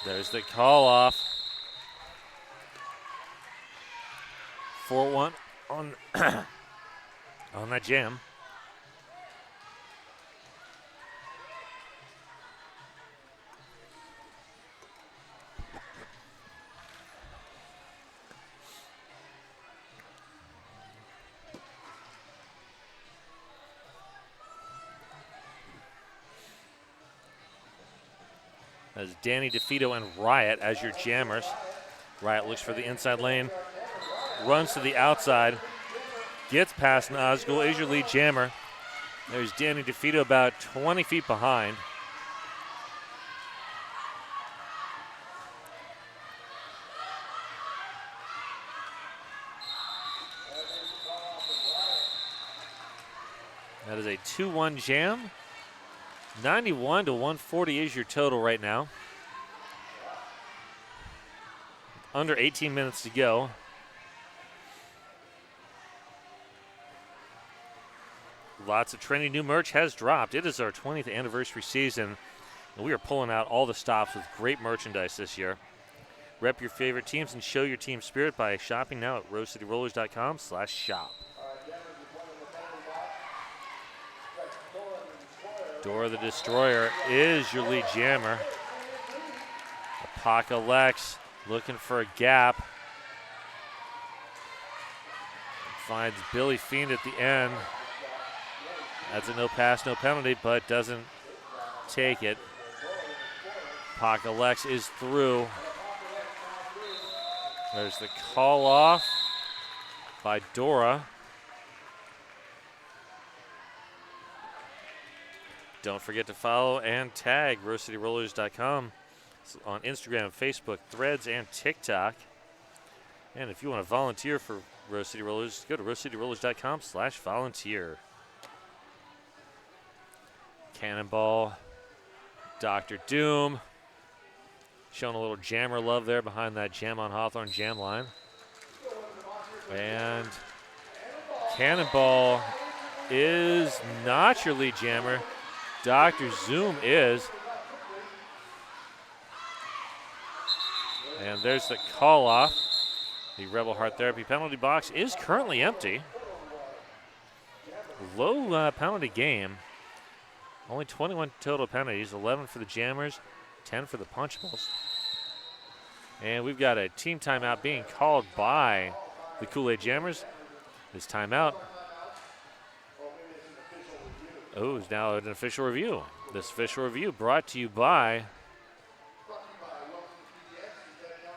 B: There's the call off. 4-1 on, on that jam. As Danny DeFito and Riot as your jammers. Riot looks for the inside lane, runs to the outside, gets past Nazgul, is your lead jammer. There's Danny DeFito about 20 feet behind. That is a 2-1 jam. 91 to 140 is your total right now. Under 18 minutes to go. Lots of trendy new merch has dropped. It is our 20th anniversary season, and we are pulling out all the stops with great merchandise this year. Rep your favorite teams and show your team spirit by shopping now at rosecityrollers.com/shop. Dora the Destroyer is your lead jammer. Apocalypse looking for a gap. Finds Billy Fiend at the end. That's a no pass, no penalty, but doesn't take it. Apocalypse is through. There's the call off by Dora. Don't forget to follow and tag RoseCityRollers.com on Instagram, Facebook, Threads, and TikTok. And if you want to volunteer for Rose City Rollers, go to RoseCityRollers.com/volunteer. Cannonball, Dr. Doom, showing a little jammer love there behind that Jam on Hawthorne jam line. And Cannonball is not your lead jammer. Dr. Zoom is. And there's the call off. The Rebel Heart Therapy penalty box is currently empty. Low penalty game. Only 21 total penalties, 11 for the Jammers, 10 for the Punchables. And we've got a team timeout being called by the Kool-Aid Jammers. This timeout is now an official review. This official review brought to you by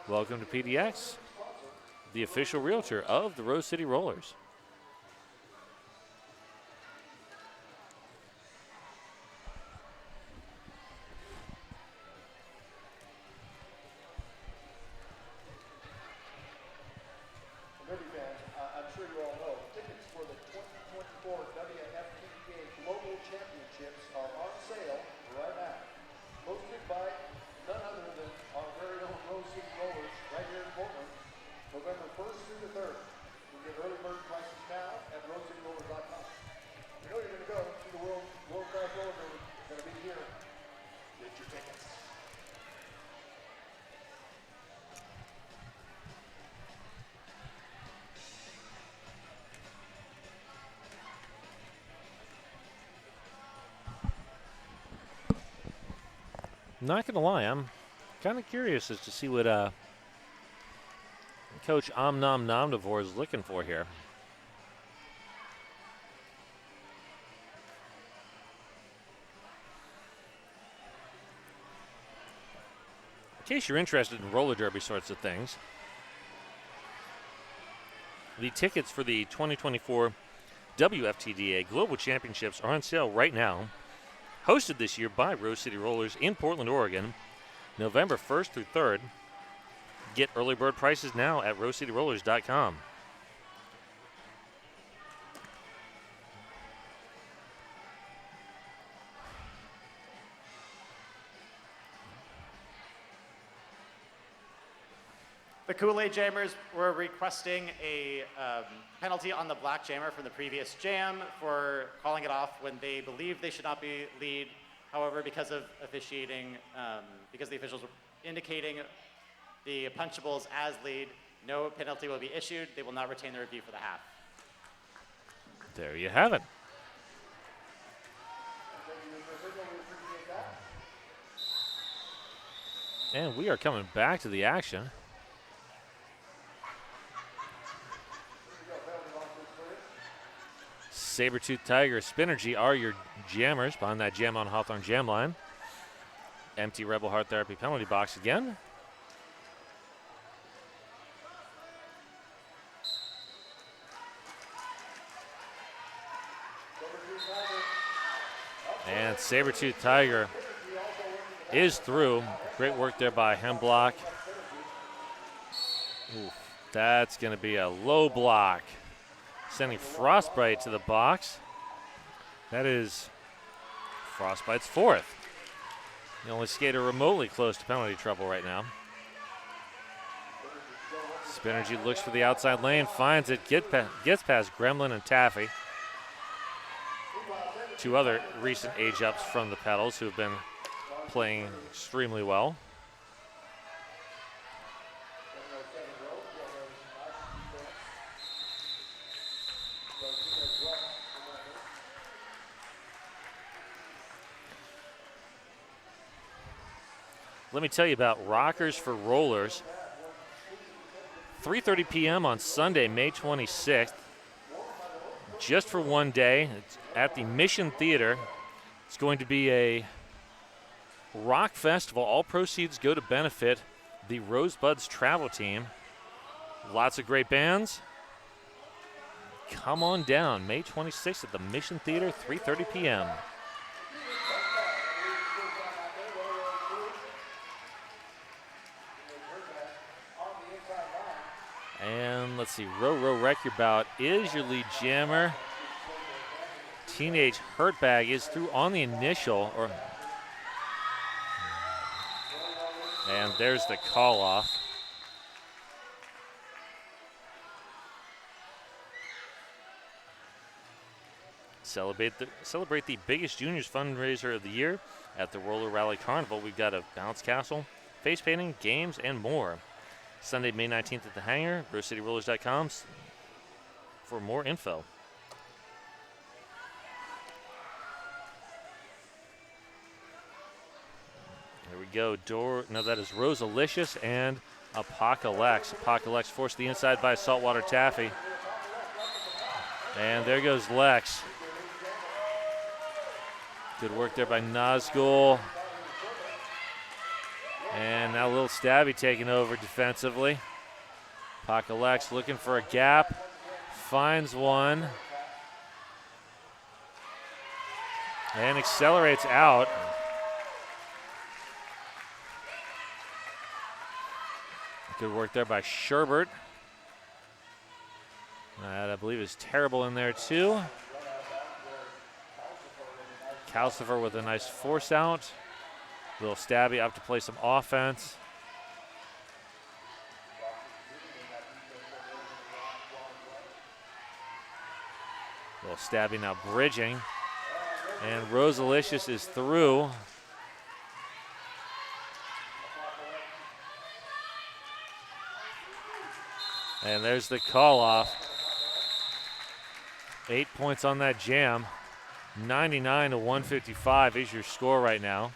B: Welcome to PDX, the official realtor of the Rose City Rollers. Not going to lie, I'm kind of curious as to see what Coach Omnom Nomnivore is looking for here. In case you're interested in roller derby sorts of things, the tickets for the 2024 WFTDA Global Championships are on sale right now. Hosted this year by Rose City Rollers in Portland, Oregon, November 1st through 3rd. Get early bird prices now at rosecityrollers.com.
E: The Kool-Aid Jammers were requesting a penalty on the black jammer from the previous jam for calling it off when they believed they should not be lead. However, because of officiating, because the officials were indicating the Punchables as lead, no penalty will be issued. They will not retain the review for the half.
B: There you have it. And we are coming back to the action. Sabertooth Tiger, Spinergy are your jammers behind that Jam on Hawthorne jam line. Empty Rebel Heart Therapy penalty box again. And Sabertooth Tiger is through. Great work there by Hemlock. Oof, that's going to be a low block. Sending Frostbite to the box. That is Frostbite's fourth. The only skater remotely close to penalty trouble right now. Spinergy looks for the outside lane, finds it, gets past Gremlin and Taffy. Two other recent age-ups from the Pedals who have been playing extremely well. Let me tell you about Rockers for Rollers. 3:30 p.m. on Sunday, May 26th. Just for one day. It's at the Mission Theater. It's going to be a rock festival. All proceeds go to benefit the Rosebuds travel team. Lots of great bands. Come on down, May 26th at the Mission Theater, 3:30 p.m. And let's see, Row Wreck Your Bout is your lead jammer. Teenage Hurtbag is through on the initial. And there's the call off. Celebrate the biggest juniors fundraiser of the year at the Roller Rally Carnival. We've got a bounce castle, face painting, games, and more. Sunday, May 19th at the Hangar, RoseCityRollers.com for more info. There we go. That is Rosalicious and Apocalypse. Apocalypse forced to the inside by Saltwater Taffy. And there goes Lex. Good work there by Nazgul. And now a little Stabby taking over defensively. Apocalypse looking for a gap. Finds one. And accelerates out. Good work there by Sherbert. That I believe is terrible in there too. Calcifer with a nice force out. Little Stabby up to play some offense. Little Stabby now bridging. And Rosalicious is through. And there's the call off. 8 points on that jam. 99 to 155 is your score right now.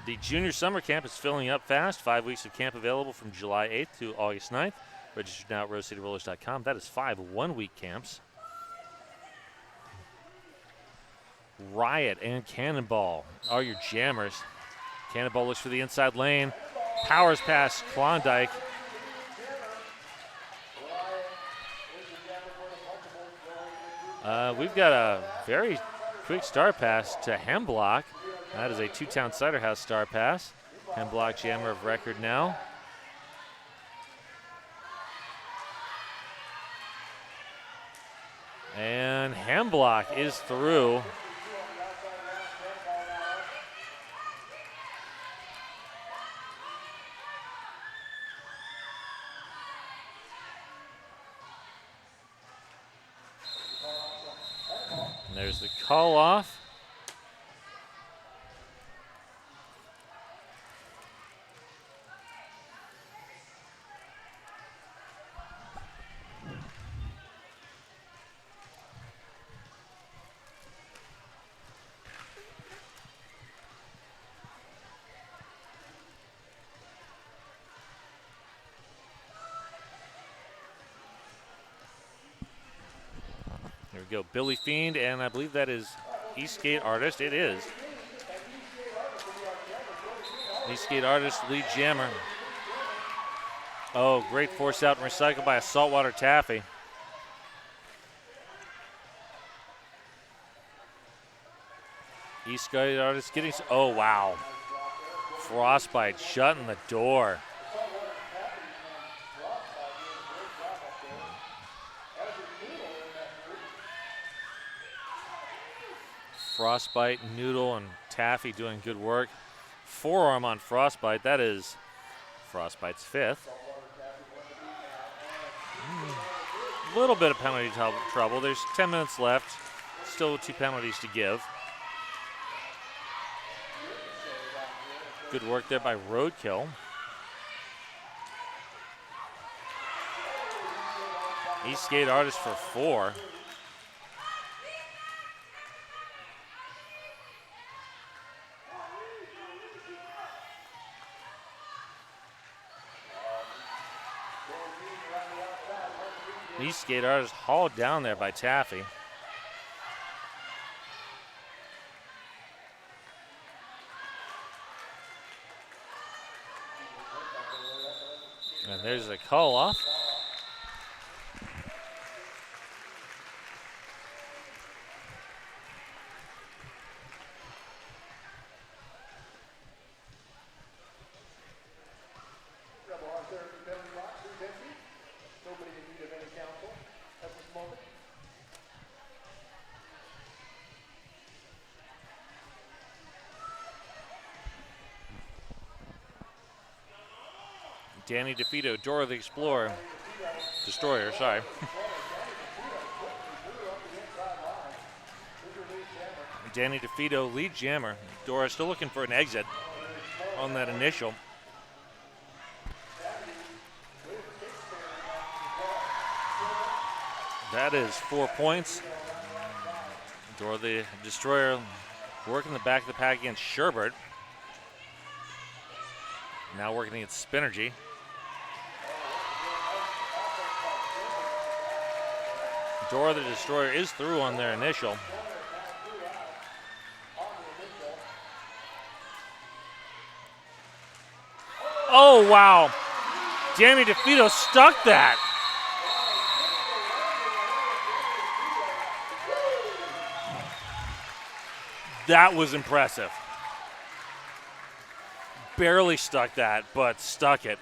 B: The junior summer camp is filling up fast. 5 weeks of camp available from July 8th to August 9th. Registered now at RoseCityRollers.com. That is 5 one-week camps. Riot and Cannonball are your jammers. Cannonball looks for the inside lane. Powers past Klondike. We've got a very quick star pass to Hemblock. That is a Two-Town Cider House star pass. Hemblock jammer of record now. And Hemblock is through. And there's the call off. There we go, Billy Fiend, and I believe that is Eastgate Artist. It is. Eastgate Artist, lead jammer. Oh, great force out and recycle by a Saltwater Taffy. Eastgate Artist getting, oh wow. Frostbite shutting the door. Frostbite, Noodle, and Taffy doing good work. Forearm on Frostbite. That is Frostbite's fifth. A little bit of penalty trouble. There's 10 minutes left. Still 2 penalties to give. Good work there by Roadkill. Eastgate Artist for 4. Eastgate Artist hauled down there by Taffy. And there's the call off. Danny DeFito, Dora the Destroyer, sorry. Danny DeFito, lead jammer. Dora still looking for an exit on that initial. That is 4 points. Dora the Destroyer working the back of the pack against Sherbert. Now working against Spinergy. Dora the Destroyer is through on their initial. Oh, wow. Danny DeFito stuck that. That was impressive. Barely stuck that, but stuck it.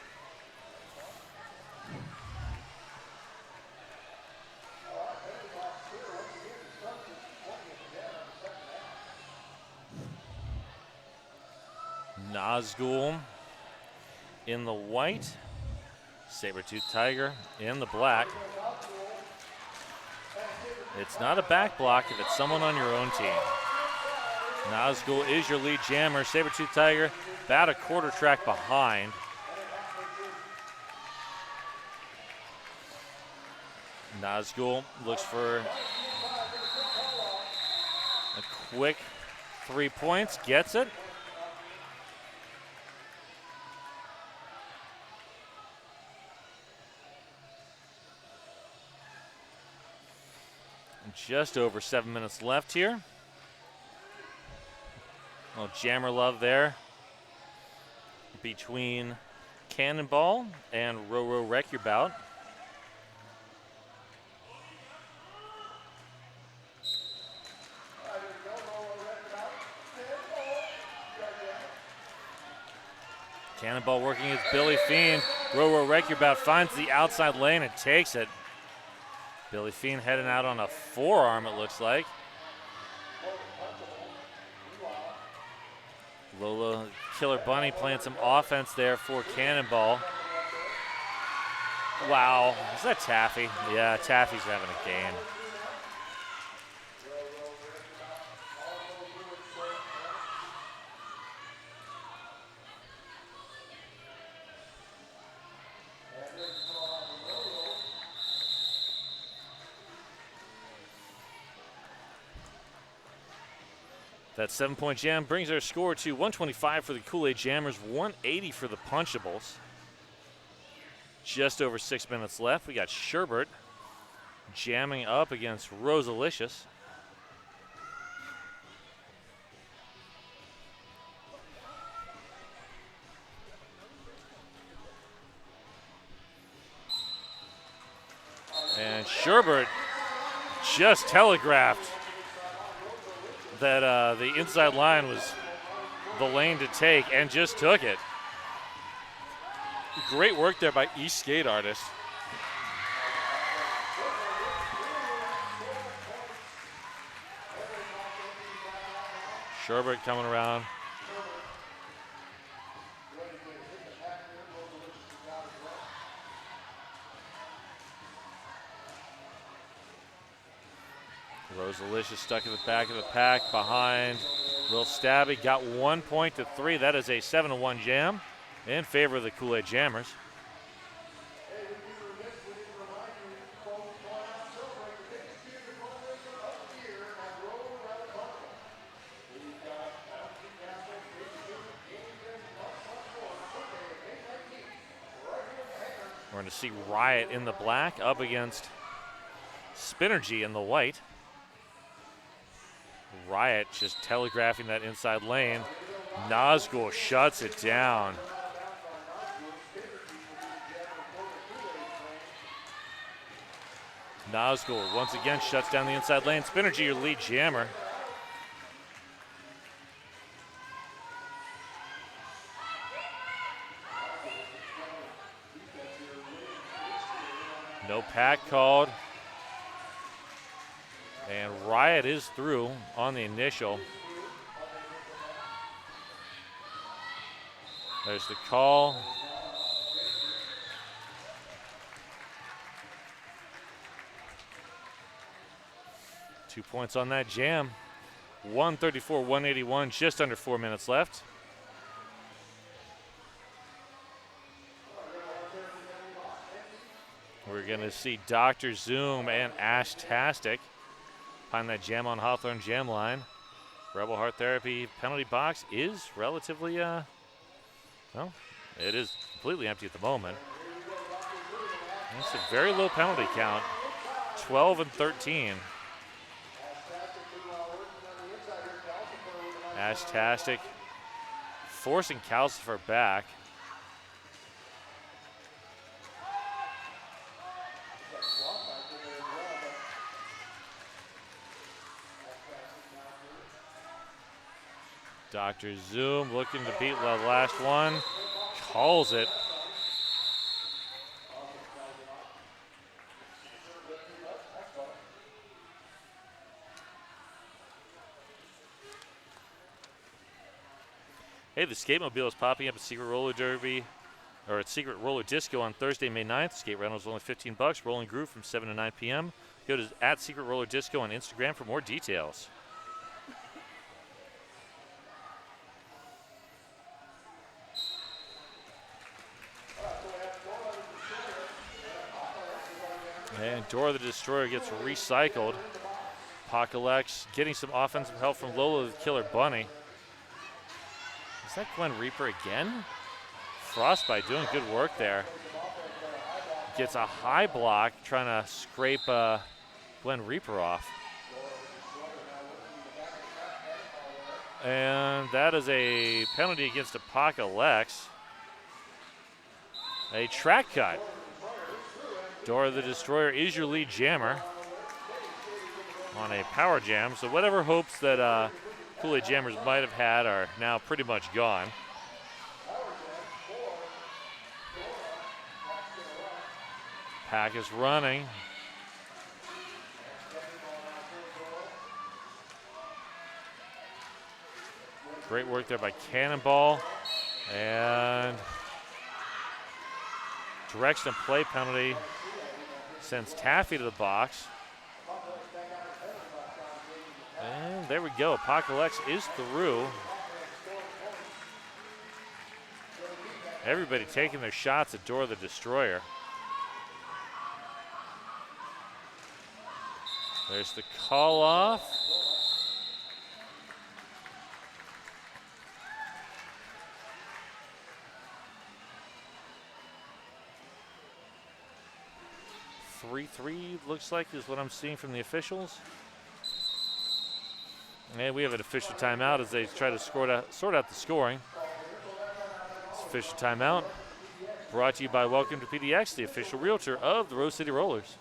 B: Nazgul in the white, Saber-Tooth Tiger in the black. It's not a back block if it's someone on your own team. Nazgul is your lead jammer. Saber-Tooth Tiger about a quarter track behind. Nazgul looks for a quick 3 points, gets it. Just over 7 minutes left here. Oh, jammer love there between Cannonball and Row Wreck Your Bout. Cannonball working against Billy Fiend. Row Wreck Your Bout finds the outside lane and takes it. Billy Fiend heading out on a forearm, it looks like. Lola Killer Bunny playing some offense there for Cannonball. Wow, is that Taffy? Yeah, Taffy's having a game. That 7-point jam brings our score to 125 for the Kool-Aid Jammers, 180 for the Punchables. Just over 6 minutes left. We got Sherbert jamming up against Rosalicious. And Sherbert just telegraphed that the inside line was the lane to take and just took it.
F: Great work there by East Skate Artist.
B: Sherbert coming around. Rosalicious stuck in the back of the pack behind Lil Stabby. Got 1 point to 3. That is a 7-1 jam in favor of the Kool-Aid Jammers. We're going to see Riot in the black up against Spinergy in the white. Riot just telegraphing that inside lane. Nazgul shuts it down. Nazgul once again shuts down the inside lane. Spinergy, your lead jammer. No pack called. And Riot is through on the initial. There's the call. 2 points on that jam. 134-181, just under 4 minutes left. We're going to see Dr. Zoom and Ash-tastic behind that jam on Hawthorne jam line. Rebel Heart Therapy penalty box is relatively, well, it is completely empty at the moment. It's a very low penalty count, 12 and 13. Ash-tastic forcing Calcifer back. Dr. Zoom looking to beat the last one. Calls it. Hey, the Skate Mobile is popping up at Secret Roller Derby, or at Secret Roller Disco on Thursday, May 9th. Skate rental is only $15. Rolling Groove from 7 to 9 p.m. Go to at Secret Roller Disco on Instagram for more details. And Dora the Destroyer gets recycled. Apocalypse getting some offensive help from Lola the Killer Bunny. Is that Gwen Reaper again? Frostbite doing good work there. Gets a high block trying to scrape Gwen Reaper off. And that is a penalty against Apocalypse. A track cut. Dora the Destroyer is your lead jammer on a power jam. So whatever hopes that Kool-Aid Jammers might have had are now pretty much gone. Pack is running. Great work there by Cannonball. And direction of play penalty sends Taffy to the box. And there we go. Apocalypse is through. Everybody taking their shots at Dora the Destroyer. There's the call off. Three looks like is what I'm seeing from the officials. And we have an official timeout as they try to sort out the scoring. This official timeout brought to you by Welcome to PDX, the official realtor of the Rose City Rollers.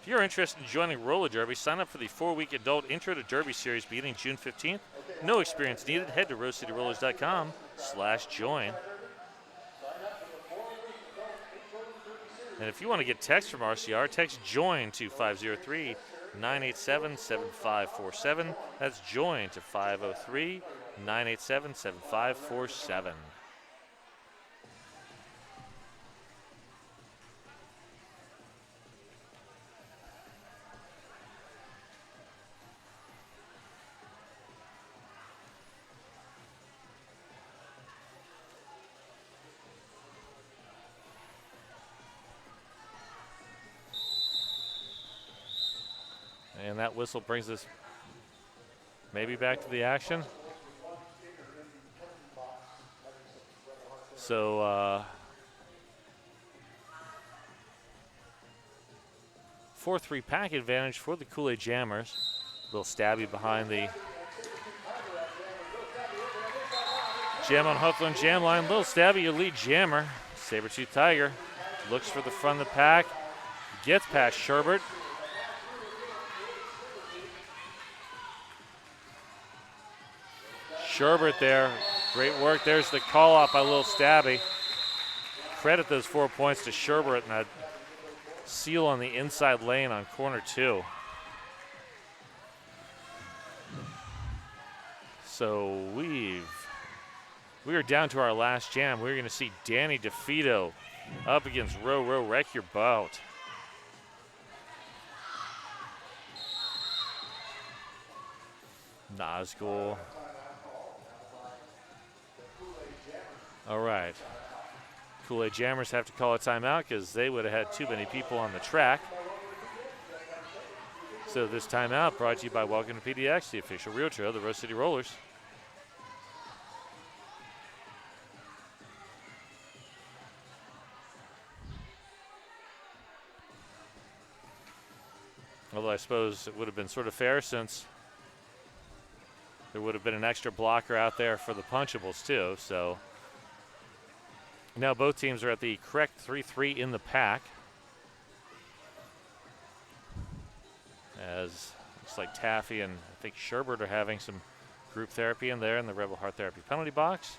B: If you're interested in joining Roller Derby, sign up for the 4-week adult Intro to Derby series beginning June 15th. No experience needed. Head to rosecityrollers.com/join. And if you want to get text from RCR, text JOIN to 503-987-7547. That's JOIN to 503-987-7547. And that whistle brings us maybe back to the action. So 4-3 pack advantage for the Kool-Aid Jammers. Little stabby behind the jam on Hawthorne jam line. Little stabby, your lead jammer. Sabertooth Tiger looks for the front of the pack. Gets past Sherbert. Sherbert there, great work. There's the call off by Lil Stabby. Credit those 4 points to Sherbert and that seal on the inside lane on corner 2. So we are down to our last jam. We're going to see Danny DeFito up against Row Row Wreck Your Bout. Nazgul. All right. Kool-Aid Jammers have to call a timeout because they would have had too many people on the track. So this timeout brought to you by Welcome to PDX, the official realtor of the Rose City Rollers. Although I suppose it would have been sort of fair since there would have been an extra blocker out there for the Punchables too. So now both teams are at the correct 3-3 in the pack. As looks like Taffy and I think Sherbert are having some group therapy in there in the Rebel Heart Therapy penalty box.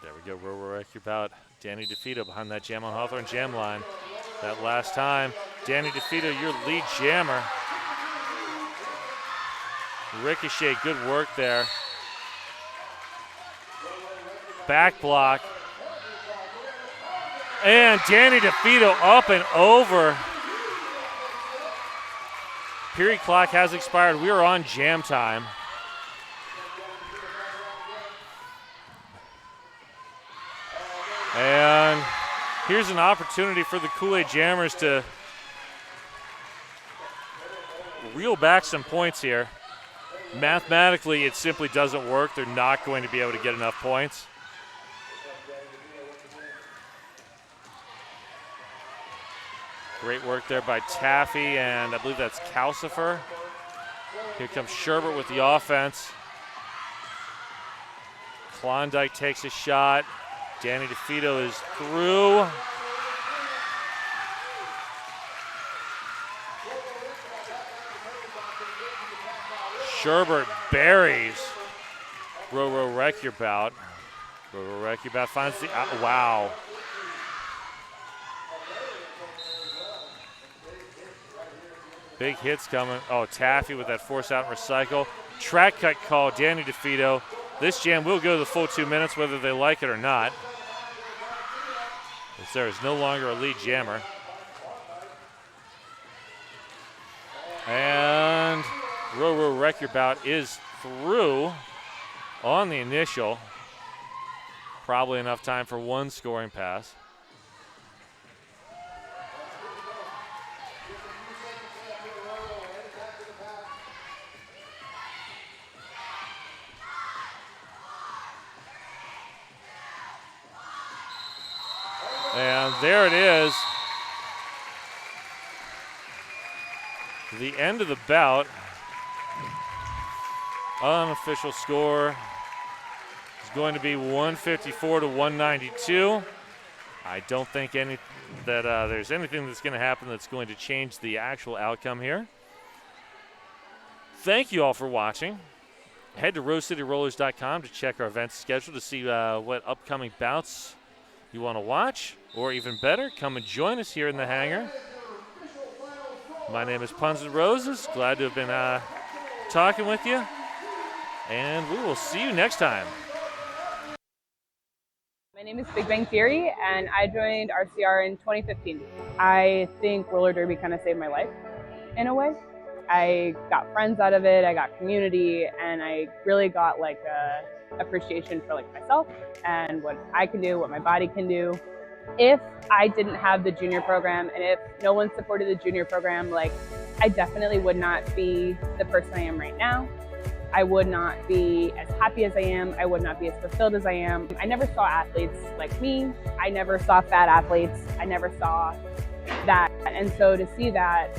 B: There we go, Row Bout. Danny DeFito behind that Jam on Hawthorne jam line. That last time, Danny DeFito, your lead jammer. Ricochet, good work there. Back block. And Danny DeFito up and over. Period clock has expired. We are on jam time. And here's an opportunity for the Kool-Aid Jammers to reel back some points here. Mathematically, it simply doesn't work. They're not going to be able to get enough points. Great work there by Taffy, and I believe that's Calcifer. Here comes Sherbert with the offense. Klondike takes a shot. Danny DeFito is through. Sherbert buries Row Wreck Your Bout. Row Wreck Your Bout finds the, wow. Big hits coming. Oh, Taffy with that force out and recycle. Track cut call, Danny DeFito. This jam will go to the full 2 minutes whether they like it or not. As there is no longer a lead jammer. And Row Wreck Your Bout is through on the initial. Probably enough time for one scoring pass. And there it is. The end of the bout. Unofficial score is going to be 154 to 192. I don't think there's anything that's going to happen that's going to change the actual outcome here. Thank you all for watching. Head to RoseCityRollers.com to check our event schedule to see what upcoming bouts you want to watch, or even better, come and join us here in the hangar. My name is Puns and Roses. Glad to have been talking with you, and we will see you next time.
D: My name is Big Bang Theory, and I joined RCR in 2015. I think roller derby kind of saved my life in a way. I got friends out of it, I got community, and I really got like a appreciation for like myself and what I can do, what my body can do. If I didn't have the junior program and if no one supported the junior program, like I definitely would not be the person I am right now. I would not be as happy as I am. I would not be as fulfilled as I am. I never saw athletes like me. I never saw fat athletes. I never saw that. And so to see that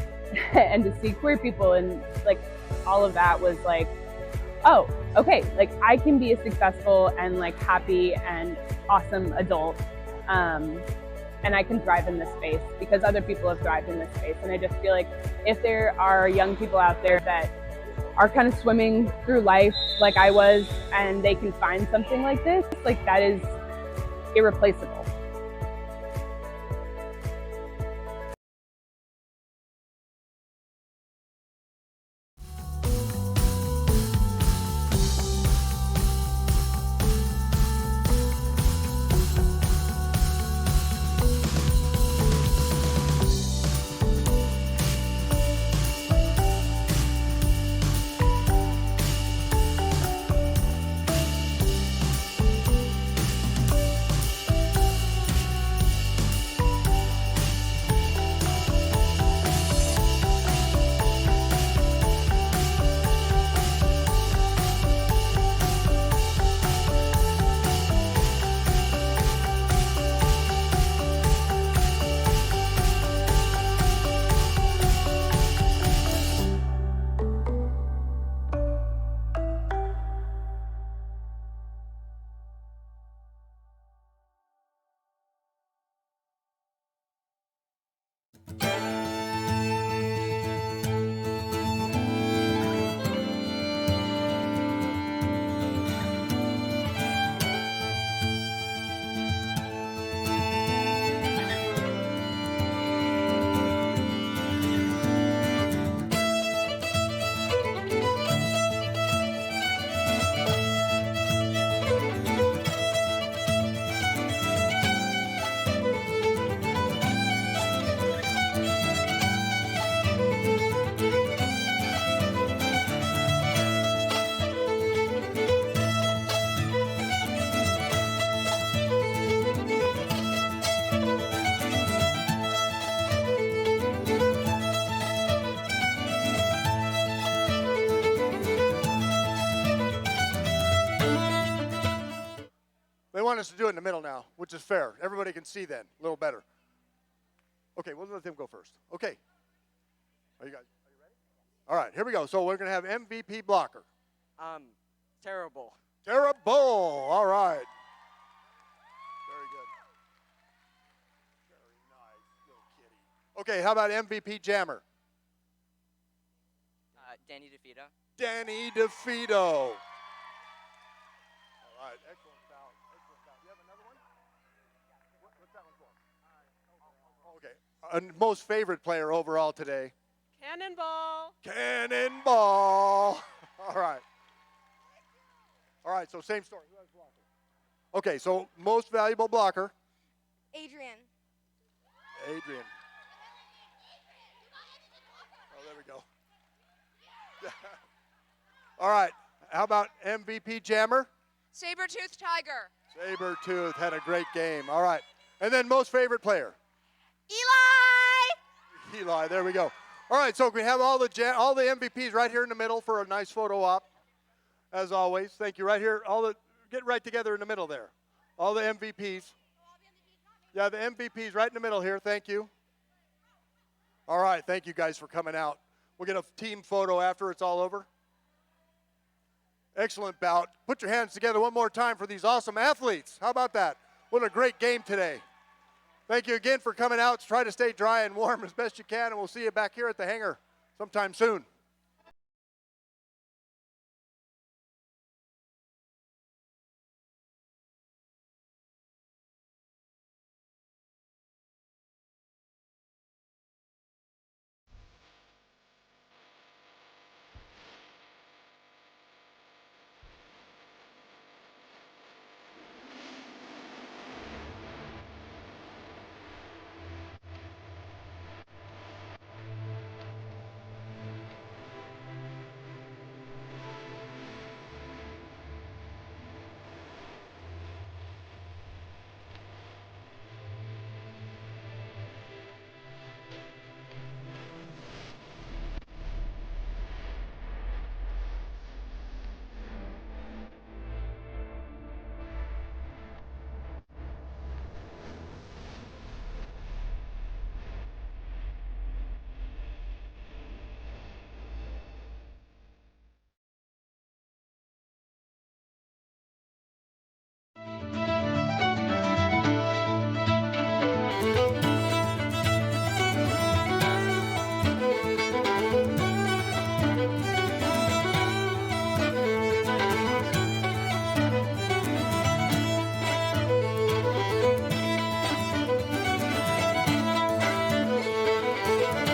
D: and to see queer people and like all of that was like, oh, okay, like I can be a successful and like happy and awesome adult. And I can thrive in this space because other people have thrived in this space. And I just feel like if there are young people out there that are kind of swimming through life like I was and they can find something like this, like that is irreplaceable.
C: us to do it in the middle now, which is fair. Everybody can see then, a little better. Okay, we'll let them go first. Okay. Are you ready? All right, here we go. So we're going to have MVP blocker.
G: Terrible.
C: Terrible. All right. Very good. Very nice, little kitty. Okay, how about MVP jammer?
G: Danny DeVito.
C: Danny DeVito. All right, excellent bout. Excellent bout. You have another one? What's that one for? Okay. Most favorite player overall today?
H: Cannonball.
C: Cannonball. All right. All right, so same story. Who has blocker? Okay, so most valuable blocker?
I: Adrian.
C: Adrian. Oh, there we go. All right, how about MVP jammer?
I: Saber-toothed tiger.
C: Saber-tooth had a great game. All right, and then most favorite player?
I: Eli.
C: Eli, there we go. All right, so we have all the MVPs right here in the middle for a nice photo op. As always, thank you. Right here, get right together in the middle there. All the MVPs. Yeah, the MVPs right in the middle here. Thank you. All right, thank you guys for coming out. We'll get a team photo after it's all over. Excellent bout. Put your hands together one more time for these awesome athletes. How about that? What a great game today. Thank you again for coming out. Try to stay dry and warm as best you can, and we'll see you back here at the hangar sometime soon.